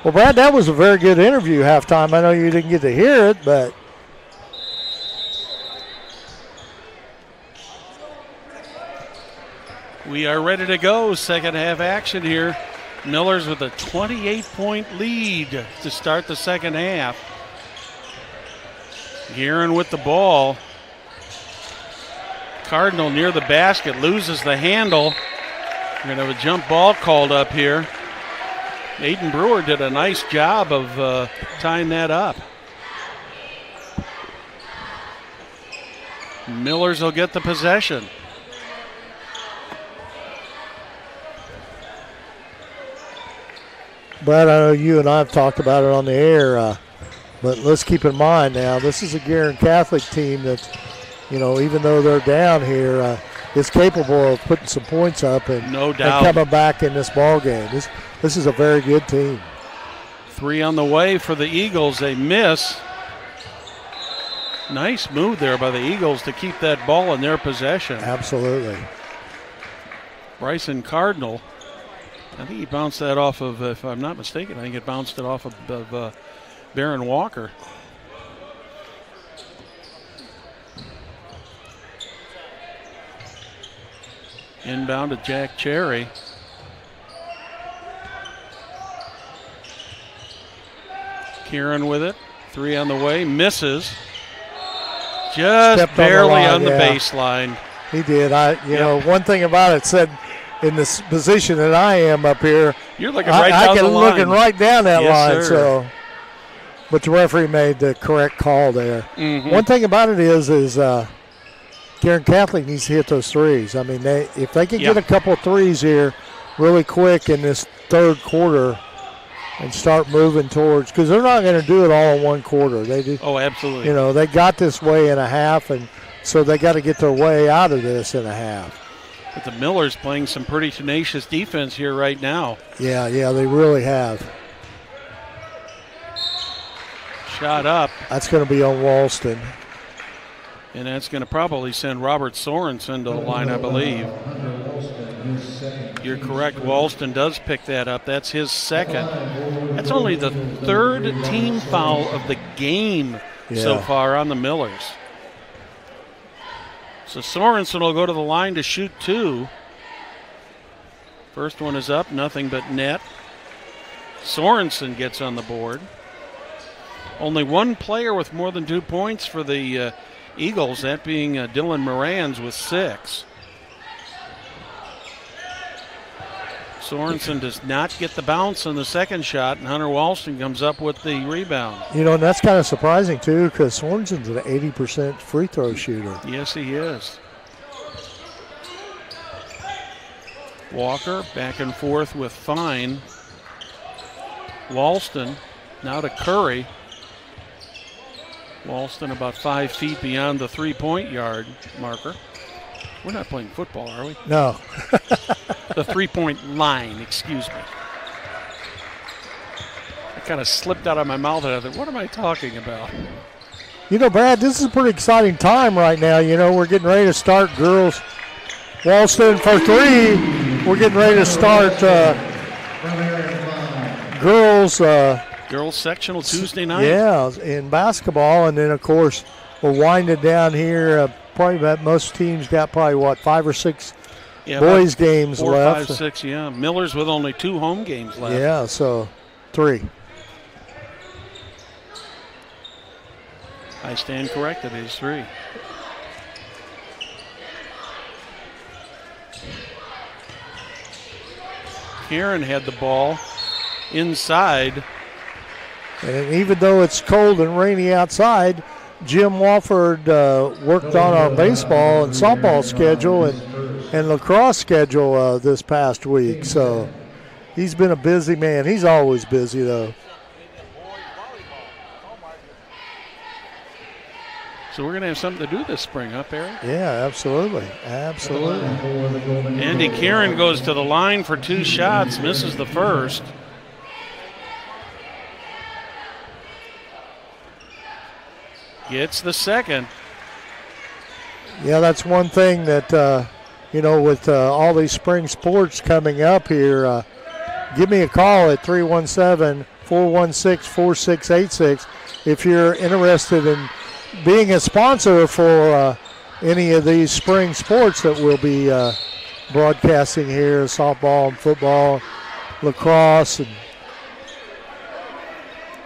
Well, Brad, that was a very good interview halftime. I know you didn't get to hear it, but we are ready to go. Second half action here. Millers with a 28-point lead to start the second half. Guerin with the ball. Cardinal near the basket, loses the handle. We're going to have a jump ball called up here. Aiden Brewer did a nice job of tying that up. Millers will get the possession. Brad, I know you and I have talked about it on the air, but let's keep in mind now, this is a Guerin Catholic team that's, even though they're down here, is capable of putting some points up and, no doubt, and coming back in this ball game. This is a very good team. 3 on the way for the Eagles. They miss. Nice move there by the Eagles to keep that ball in their possession. Absolutely. Bryson Cardinal, I think he bounced that off of, if I'm not mistaken, I think it bounced it off of Barron Walker. Inbound to Jack Cherry. Kieran with it. 3 on the way. Misses. Just Stepped barely on the yeah. baseline. He did. One thing about it said, in this position that I am up here, you're looking right down the line. Looking right down that line. Sir. So, but the referee made the correct call there. Mm-hmm. One thing about it is Guerin Catholic needs to hit those threes. I mean, if they can get a couple of threes here really quick in this third quarter and start moving towards, because they're not going to do it all in one quarter. They do. Oh, absolutely. They got this way in a half, and so they got to get their way out of this in a half. But the Millers playing some pretty tenacious defense here right now. Yeah, they really have. Shot up. That's going to be on Walston. And that's going to probably send Robert Sorensen to the line, I believe. You're correct. Walston does pick that up. That's his second. That's only the third team foul of the game so far on the Millers. So Sorensen will go to the line to shoot 2. First one is up, nothing but net. Sorensen gets on the board. Only one player with more than 2 points for the Eagles, that being Dylan Morans with 6. Sorensen does not get the bounce on the second shot, and Hunter Walston comes up with the rebound. And that's kind of surprising, too, because Sorensen's an 80% free throw shooter. Yes, he is. Walker back and forth with Fine. Walston now to Curry. Walston about 5 feet beyond the 3-point yard marker. We're not playing football, are we? No. The 3-point line, excuse me. I kind of slipped out of my mouth and I thought, what am I talking about? Brad, this is a pretty exciting time right now. We're getting ready to start girls. Walston for 3. We're getting ready to start girls. Girls sectional Tuesday night. Yeah, in basketball. And then, of course, we're winding down here. Probably about most teams got probably, 5 or 6 boys games 4, left. 5, 6, yeah. Millers with only 2 home games left. Yeah, so 3. I stand corrected. It is 3. Guerin had the ball. inside. And even though it's cold and rainy outside, Jim Wofford worked on our baseball and softball schedule and lacrosse schedule this past week. So he's been a busy man. He's always busy, though. So we're going to have something to do this spring, huh, Perry? Yeah, absolutely. Absolutely. Andy Guerin goes to the line for 2 shots, misses the first. Gets the second. Yeah, that's one thing that, with all these spring sports coming up here, give me a call at 317-416-4686 if you're interested in being a sponsor for any of these spring sports that we'll be broadcasting here, softball and football, lacrosse. And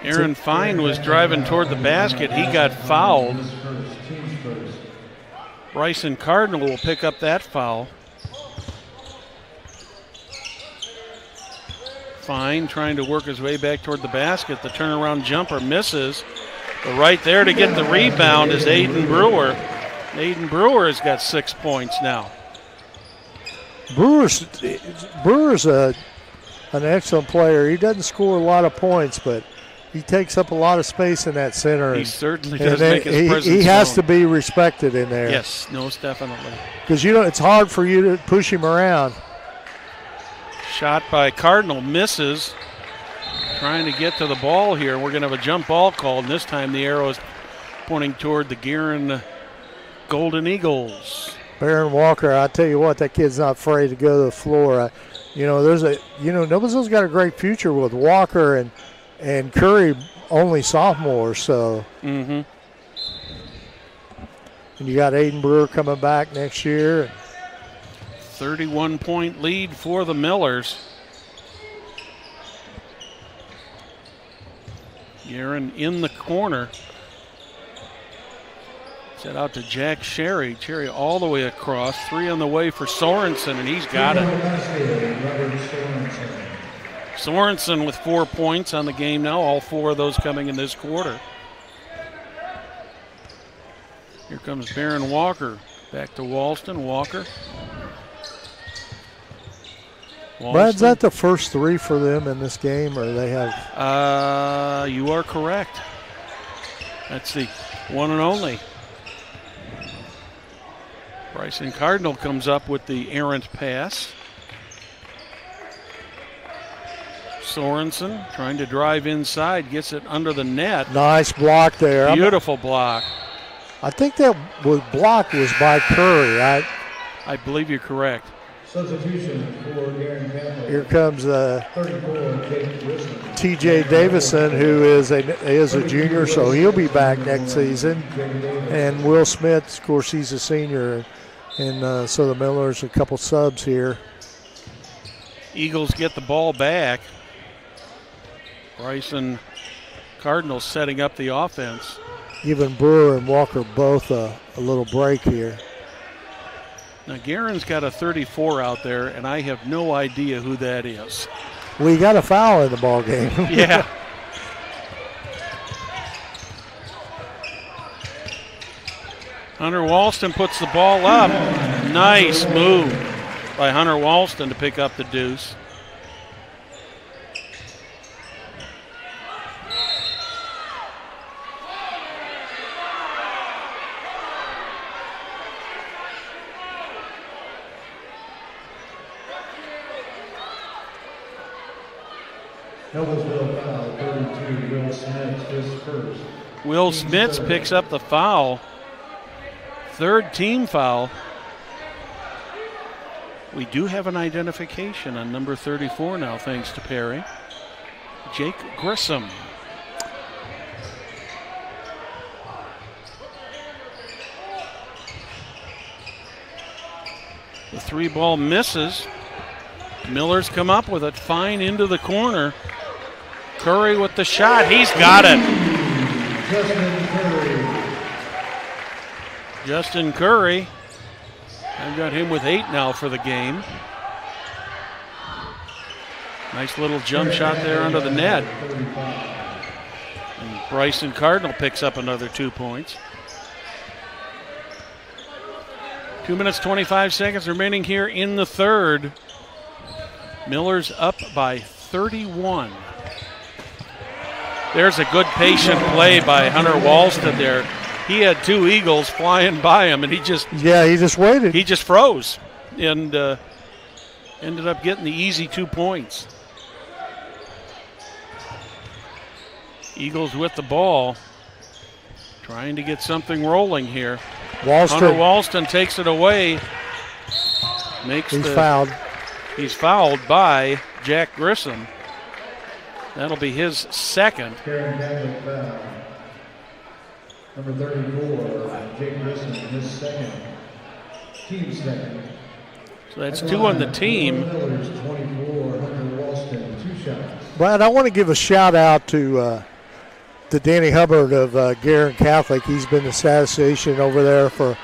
Aaron Fine was driving toward the basket. He got fouled. Bryson Cardinal will pick up that foul. Fine trying to work his way back toward the basket. The turnaround jumper misses. But right there to get the rebound is Aiden Brewer. Aiden Brewer has got 6 points now. Brewer's an excellent player. He doesn't score a lot of points, but he takes up a lot of space in that center. He certainly does make his presence He has known. to be respected in there. Yes, most definitely. Because it's hard for you to push him around. Shot by Cardinal misses. Trying to get to the ball here. We're going to have a jump ball called, and this time the arrow is pointing toward the Guerin Golden Eagles. Walker, I tell you what, that kid's not afraid to go to the floor. Noblesville's got a great future with Walker and Curry, only sophomores. So, Mm-hmm. And you got Aiden Brewer coming back next year. 31-point lead for the Millers. Guerin in the corner. Set out to Jack Sherry. Sherry all the way across. 3 on the way for Sorensen, and he's got it. Sorensen with 4 points on the game now. All 4 of those coming in this quarter. Here comes Barron Walker. Back to Walston. Walker. Brad, is that the first 3 for them in this game, or they have? You are correct. That's the one and only. Bryson Cardinal comes up with the errant pass. Sorensen trying to drive inside, gets it under the net. Nice block there. Beautiful block. I think that block was by Curry. I believe you're correct. Substitution for Guerin Catholic. Here comes 34, T.J. Davison, who is a junior, so he'll be back next season. And Will Smith, of course, he's a senior. And so the Millers, a couple subs here. Eagles get the ball back. Bryson Cardinal setting up the offense. Giving Brewer and Walker both a little break here. Now, Guerin's got a 34 out there, and I have no idea who that is. We got a foul in the ball game. Yeah. Hunter Walston puts the ball up. Nice move by Hunter Walston to pick up the deuce. Noblesville foul, 32, Will Smith, his first. Will Smits picks up the foul. 3rd team foul. We do have an identification on number 34 now, thanks to Perry. Jake Grissom. The 3-ball misses. Millers come up with it, fine into the corner. Curry with the shot, he's got it. Justin Curry. I've got him with 8 now for the game. Nice little jump shot there under the net. And Bryson Cardinal picks up another 2 points. 2 minutes, 25 seconds remaining here in the third. Miller's up by 31. There's a good patient play by Hunter Walston there. He had 2 Eagles flying by him, and he just waited. He just froze and ended up getting the easy 2 points. Eagles with the ball, trying to get something rolling here. Hunter Walston takes it away. He's fouled. He's fouled by Jack Grissom. That'll be his second. Guerin Catholic foul. Number 34, Jake Grissom, his second. Team second. So that's 2 on the team. Millers, 24, Hunter Walston, 2 shots. Brad, I want to give a shout out to Danny Hubbard of Guerin Catholic. He's been the statistician over there for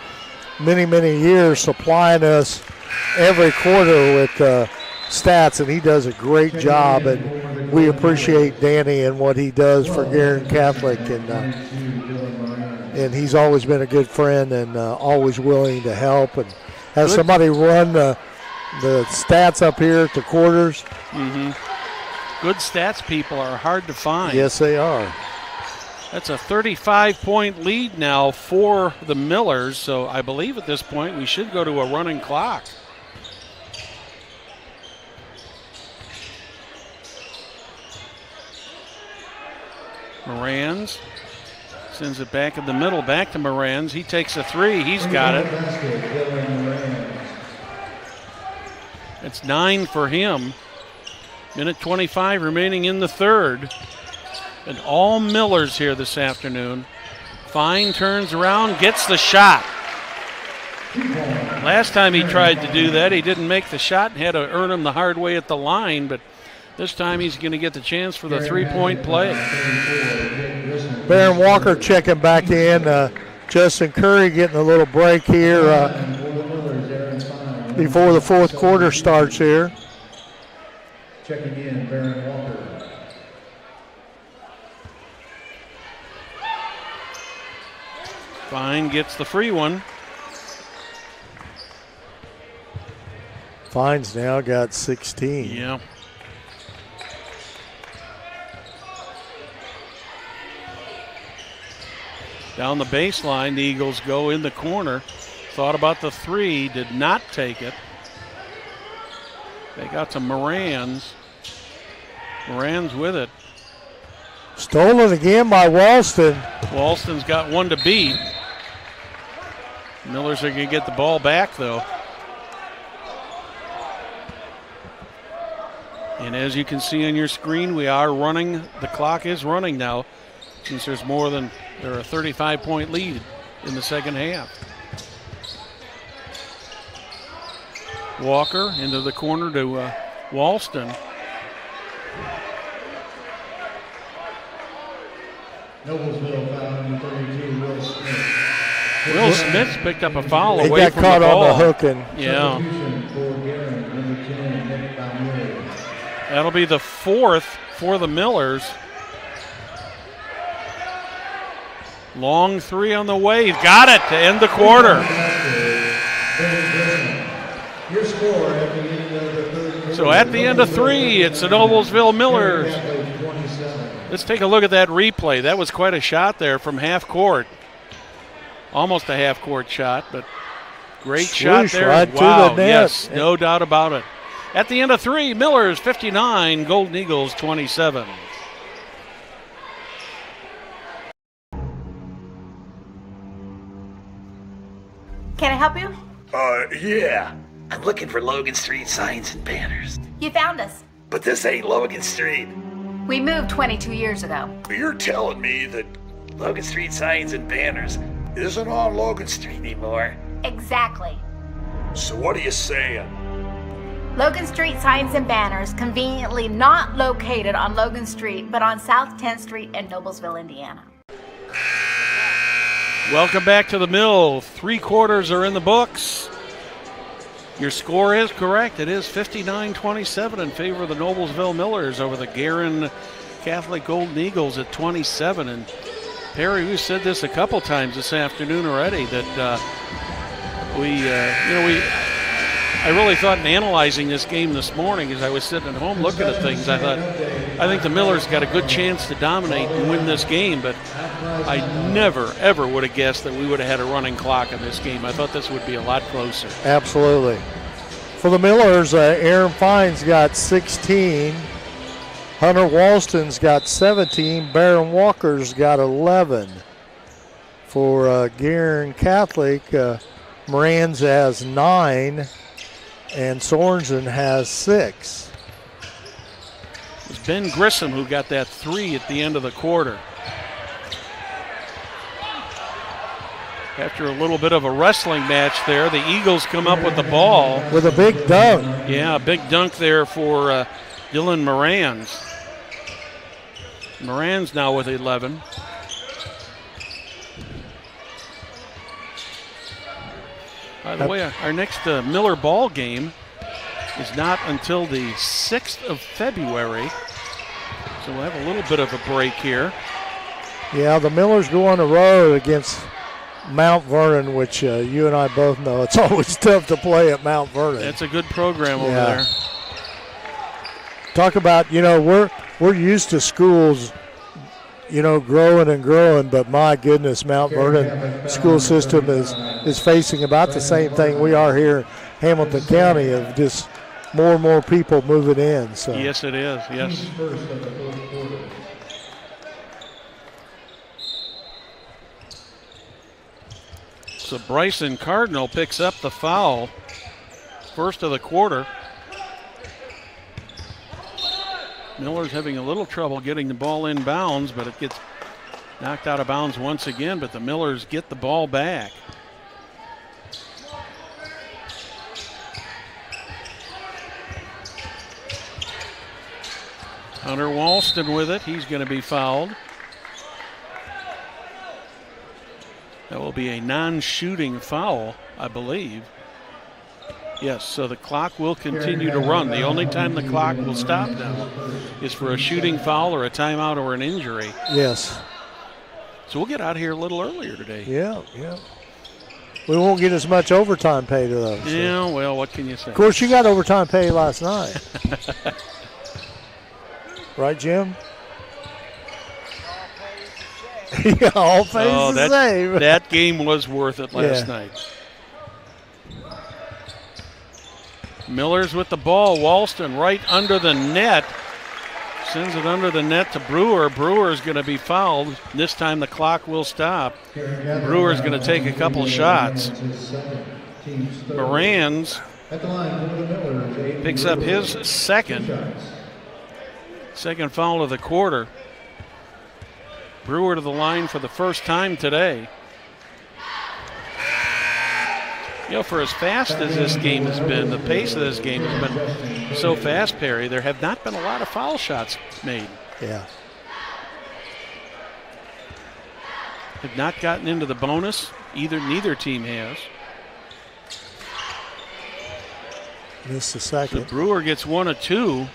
many, many years, supplying us every quarter with stats, and he does a great job, and we appreciate Danny and what he does for Guerin Catholic, and he's always been a good friend and always willing to help and have somebody run the stats up here at the quarters. Mm-hmm. Good stats people are hard to find. Yes, they are. That's a 35-point lead now for the Millers, so I believe at this point we should go to a running clock. Morans sends it back in the middle, back to Morans. He takes a 3. He's got it. It's 9 for him. Minute 25 remaining in the third. And all Millers here this afternoon. Fine turns around, gets the shot. Last time he tried to do that, he didn't make the shot and had to earn him the hard way at the line, but this time he's going to get the chance for the 3-point play. Baron Walker checking back in. Justin Curry getting a little break here before the fourth quarter starts here. Checking in, Baron Walker. Fine gets the free one. Fine's now got 16. Yeah. Down the baseline, the Eagles go in the corner. Thought about the 3, did not take it. They got to Morans. Morans with it. Stolen again by Walston. Walston's got 1 to beat. Millers are going to get the ball back, though. And as you can see on your screen, we are running. The clock is running now, since there's more than a 35-point lead in the second half. Walker into the corner to Walston. Noblesville foul, number 32, Will Smith. Will Smith's picked up a foul He away got from caught the ball. on the hook. And yeah. For Guerin, number 10, Nick Valmere. That'll be the 4th for the Millers. Long 3 on the way. Got it to end the quarter. Your score at the end of the third quarter. So at the end of 3, it's the Noblesville Millers. Let's take a look at that replay. That was quite a shot there from half court. Almost a half court shot, but great shot there. Right wow, to the net. Yes, no doubt about it. At the end of 3, Millers 59, Golden Eagles 27. Can I help you? Yeah. I'm looking for Logan Street signs and banners. You found us. But this ain't Logan Street. We moved 22 years ago. You're telling me that Logan Street signs and banners isn't on Logan Street anymore? Exactly. So what are you saying? Logan Street signs and banners, conveniently not located on Logan Street, but on South 10th Street in Noblesville, Indiana. Welcome back to the Mill. 3 quarters are in the books. Your score is correct. It is 59-27 in favor of the Noblesville Millers over the Guerin Catholic Golden Eagles at 27. And Perry, we've said this a couple times this afternoon already that I really thought in analyzing this game this morning as I was sitting at home looking at things, I think the Millers got a good chance to dominate and win this game, but I never, ever would have guessed that we would have had a running clock in this game. I thought this would be a lot closer. Absolutely. For the Millers, Aaron Fines got 16. Hunter Walston's got 17. Baron Walker's got 11. For Guerin Catholic, Moran's has 9. And Sorensen has 6. It was Ben Grissom who got that 3 at the end of the quarter. After a little bit of a wrestling match there, the Eagles come up with the ball. With a big dunk. Yeah, a big dunk there for Dylan Morans. Morans now with 11. By the way, our next Miller ball game is not until the 6th of February. So we'll have a little bit of a break here. Yeah, the Millers go on the road against Mount Vernon, which you and I both know it's always tough to play at Mount Vernon. That's a good program over there. Talk about, we're used to schools, growing and growing, but my goodness, Mount Vernon school system is facing about the same thing we are here in Hamilton County of just more and more people moving in. So. Yes, it is, yes. So Bryson Cardinal picks up the foul, first of the quarter. Miller's having a little trouble getting the ball in bounds, but it gets knocked out of bounds once again, but the Millers get the ball back. Hunter Walston with it. He's going to be fouled. That will be a non-shooting foul, I believe. Yes, so the clock will continue to run. The only time the clock will stop now is for a shooting foul or a timeout or an injury. Yes. So we'll get out of here a little earlier today. Yeah. We won't get as much overtime pay to those. So. Yeah, well, what can you say? Of course, you got overtime pay last night. Right, Jim? Yeah, all pays the same. That game was worth it last night. Millers with the ball. Walston right under the net. Sends it under the net to Brewer. Brewer's going to be fouled. This time the clock will stop. Brewer's going to take a couple shots. Morans picks up his second foul of the quarter. Brewer to the line for the first time today. For as fast as this game has been, the pace of this game has been so fast, Perry, there have not been a lot of foul shots made. Yeah. Have not gotten into the bonus. Neither team has. Missed the second. So Brewer gets 1 of 2.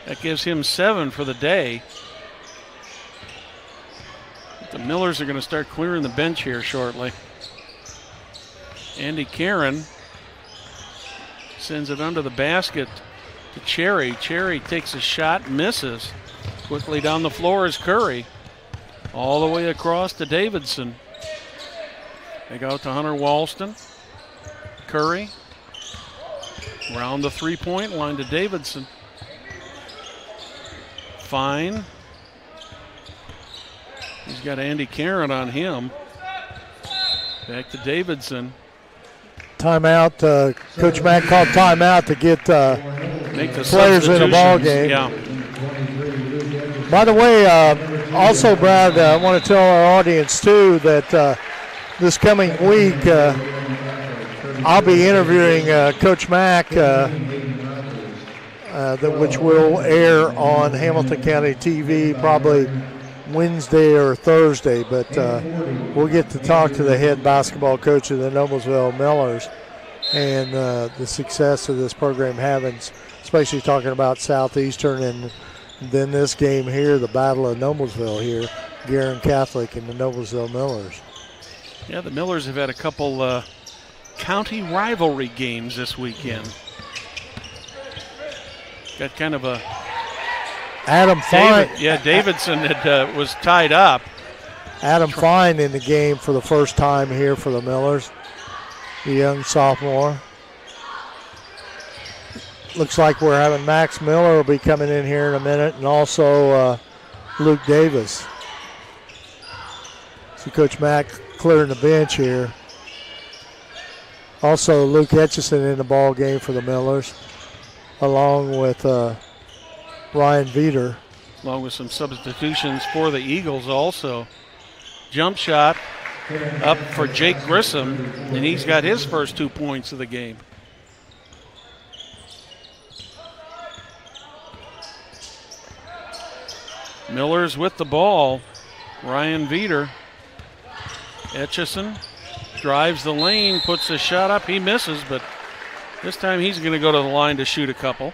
That gives him 7 for the day. The Millers are going to start clearing the bench here shortly. Andy Guerin sends it under the basket to Cherry. Cherry takes a shot, misses. Quickly down the floor is Curry. All the way across to Davidson. They go to Hunter Walston. Curry. Around the three-point line to Davidson. Fine. He's got Andy Guerin on him. Back to Davidson. Timeout. Coach Mack called timeout to get make the players in a ball game. Yeah. By the way, also, Brad, I want to tell our audience, too, that this coming week I'll be interviewing Coach Mack, which will air on Hamilton County TV probably Wednesday or Thursday, but we'll get to talk to the head basketball coach of the Noblesville Millers. and the success of this program having, especially talking about Southeastern and then this game here, the Battle of Noblesville here, Guerin Catholic and the Noblesville Millers. Yeah, the Millers have had a couple county rivalry games this weekend. Got kind of a Adam Fine. Davidson was tied up. Adam Fine in the game for the first time here for the Millers, the young sophomore. Looks like we're having Max Miller will be coming in here in a minute, and also Luke Davis. So Coach Mack clearing the bench here. Also Luke Etchison in the ball game for the Millers, along with Ryan Veeder. Along with some substitutions for the Eagles also. Jump shot up for Jake Grissom, and he's got his first 2 points of the game. Millers with the ball. Ryan Veeder. Etchison drives the lane, puts a shot up. He misses, but this time he's going to go to the line to shoot a couple.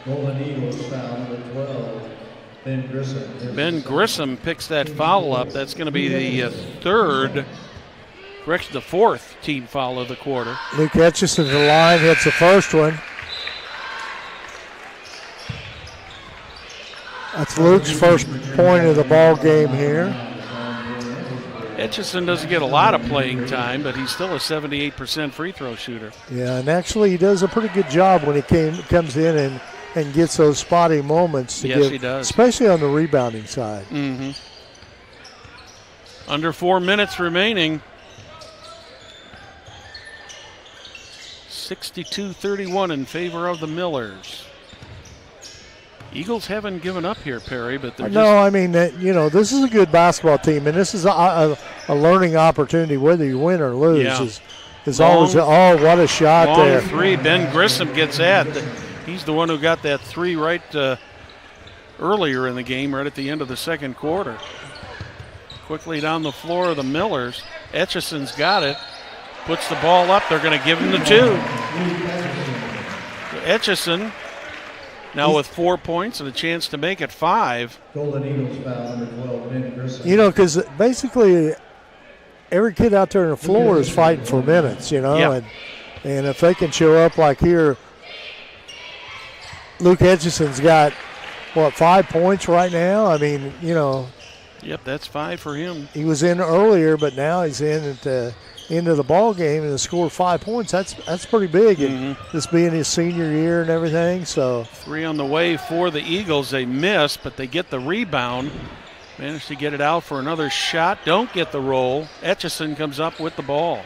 Golden Eagles foul number 12, Ben Grissom. Ben Grissom picks that foul up. That's going to be the the fourth team foul of the quarter. Luke Etchison to the line, hits the first one. That's Luke's first point of the ball game here. Etchison doesn't get a lot of playing time, but he's still a 78% free throw shooter. Yeah, and actually he does a pretty good job when he comes in and gets those spotty moments. Yes, he does. Especially on the rebounding side. Mm-hmm. Under 4 minutes remaining. 62-31 in favor of the Millers. Eagles haven't given up here, Perry, but they're I mean, this is a good basketball team, and this is a learning opportunity. Whether you win or lose is always, what a shot long there. Three, Ben Grissom gets at. He's the one who got that three right earlier in the game, right at the end of the second quarter. Quickly down the floor of the Millers. Etchison's got it, puts the ball up. They're going to give him the two. Etchison now with 4 points and a chance to make it 5. Golden Eagles foul number 12, Ben Grissom. Because basically every kid out there on the floor is fighting for minutes, and if they can show up like here, Luke Etchison's got, 5 points right now? I mean, Yep, that's 5 for him. He was in earlier, but now he's in at the end of the ball game and scored 5 points. That's pretty big, and this being his senior year and everything. So 3 on the way for the Eagles. They miss, but they get the rebound. Managed to get it out for another shot. Don't get the roll. Etchison comes up with the ball.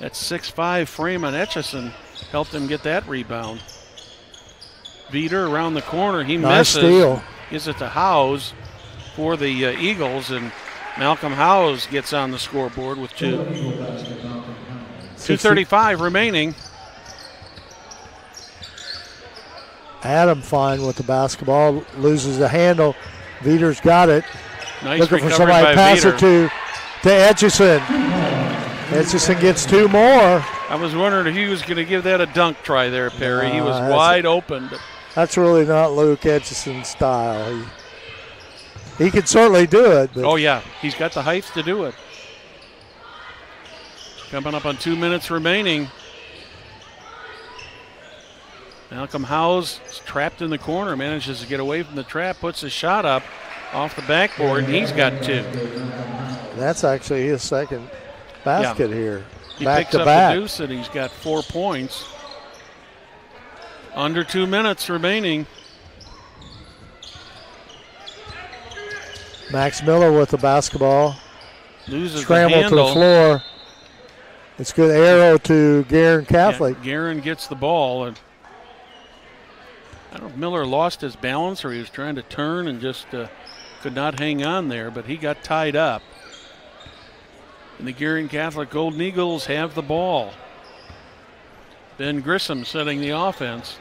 That 6'5" frame on Etchison helped him get that rebound. Veeder around the corner. He nice misses. Steal. Gives it to Howes for the Eagles, and Malcolm Howes gets on the scoreboard with 2. 2:35 remaining. Adam Fine with the basketball, loses the handle. Veeder's got it. Nice looking for recovery somebody by to pass Veeder. it to Etchison. Etchison gets 2 more. I was wondering if he was going to give that a dunk try there, Perry. He was wide open. But that's really not Luke Etchison's style. He can certainly do it. But oh, yeah. He's got the height to do it. Coming up on 2 minutes remaining. Malcolm Howes is trapped in the corner, manages to get away from the trap, puts a shot up off the backboard, and he's got 2. That's actually his second basket here. He back picks to up back. the deuce, and he's got 4 points. Under 2 minutes remaining. Max Miller with the basketball. Loses Scramble the handle. to the floor. It's good arrow to Guerin Catholic. Yeah, Guerin gets the ball. And I don't know if Miller lost his balance or he was trying to turn and just could not hang on there, but he got tied up. And the Guerin Catholic Golden Eagles have the ball. Ben Grissom setting the offense.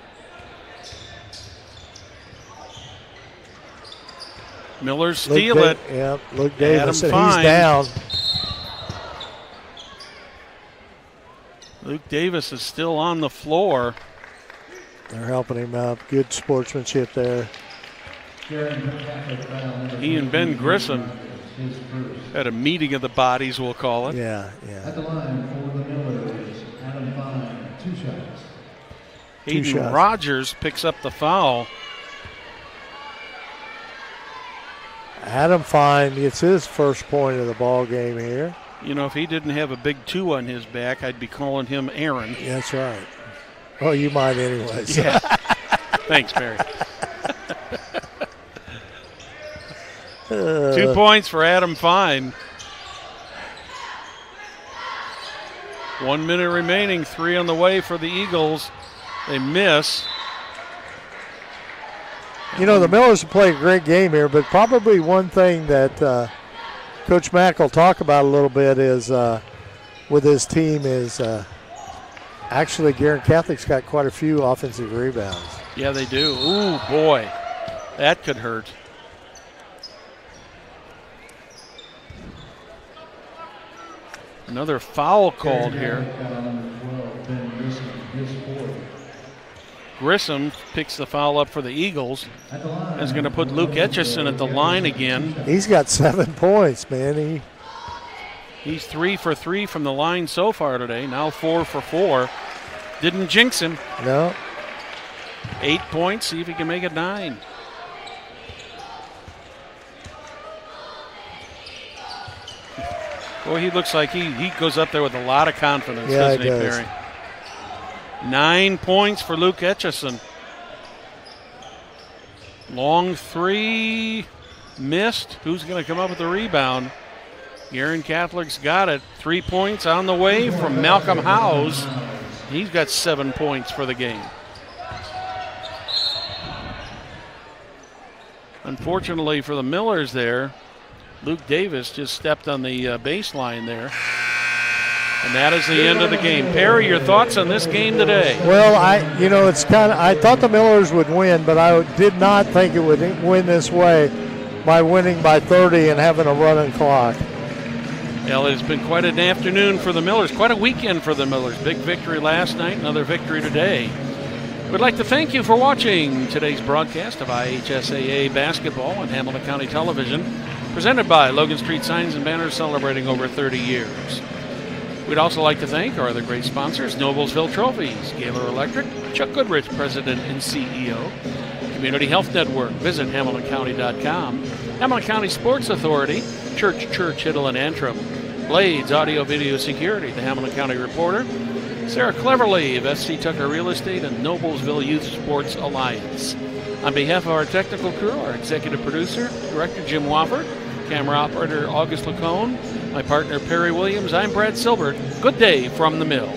Millers steal it. Yep, Luke Davis, and Fine. he's down. Luke Davis is still on the floor. They're helping him out. Good sportsmanship there. He and Ben Grissom had a meeting of the bodies, we'll call it. Yeah. At the line for the Millers, Adam Fine, 2 shots. Hayden Rogers picks up the foul. Adam Fine gets his first point of the ball game here. You know, if he didn't have a big 2 on his back, I'd be calling him Aaron. That's right. Oh, you might anyways. Yeah. Thanks, Barry. 2 points for Adam Fine. 1 minute remaining, 3 on the way for the Eagles. They miss. You know, the Millers have played a great game here, but probably one thing that Coach Mack will talk about a little bit is with his team is actually Guerin Catholic's got quite a few offensive rebounds. Yeah, they do. Ooh, boy. That could hurt. Another foul called here. Grissom picks the foul up for the Eagles. Is going to put Luke Etchison at the line again. He's got 7 points, man. He's 3 for 3 from the line so far today. Now 4 for 4. Didn't jinx him. No. 8 points. See if he can make it 9. Boy, he looks like he goes up there with a lot of confidence, doesn't he, Perry? 9 points for Luke Etchison. Long 3 missed. Who's going to come up with the rebound? Guerin Catholic's got it. 3 points on the way from Malcolm Howes. He's got 7 points for the game. Unfortunately for the Millers there, Luke Davis just stepped on the baseline there. And that is the end of the game. Perry, your thoughts on this game today? Well, I thought the Millers would win, but I did not think it would win this way by winning by 30 and having a running clock. Well, it's been quite an afternoon for the Millers, quite a weekend for the Millers. Big victory last night, another victory today. We'd like to thank you for watching today's broadcast of IHSAA basketball on Hamilton County Television, presented by Logan Street Signs and Banners, celebrating over 30 years. We'd also like to thank our other great sponsors, Noblesville Trophies, Gaylor Electric, Chuck Goodrich, President and CEO, Community Health Network, visit HamiltonCounty.com, Hamilton County Sports Authority, Church, Hiddle and Antrim, Blades Audio Video Security, the Hamilton County Reporter, Sarah Cleverly of SC Tucker Real Estate, and Noblesville Youth Sports Alliance. On behalf of our technical crew, our executive producer, director Jim Wofford, camera operator August Lacone, my partner Perry Williams, I'm Brad Silbert. Good day from the mill.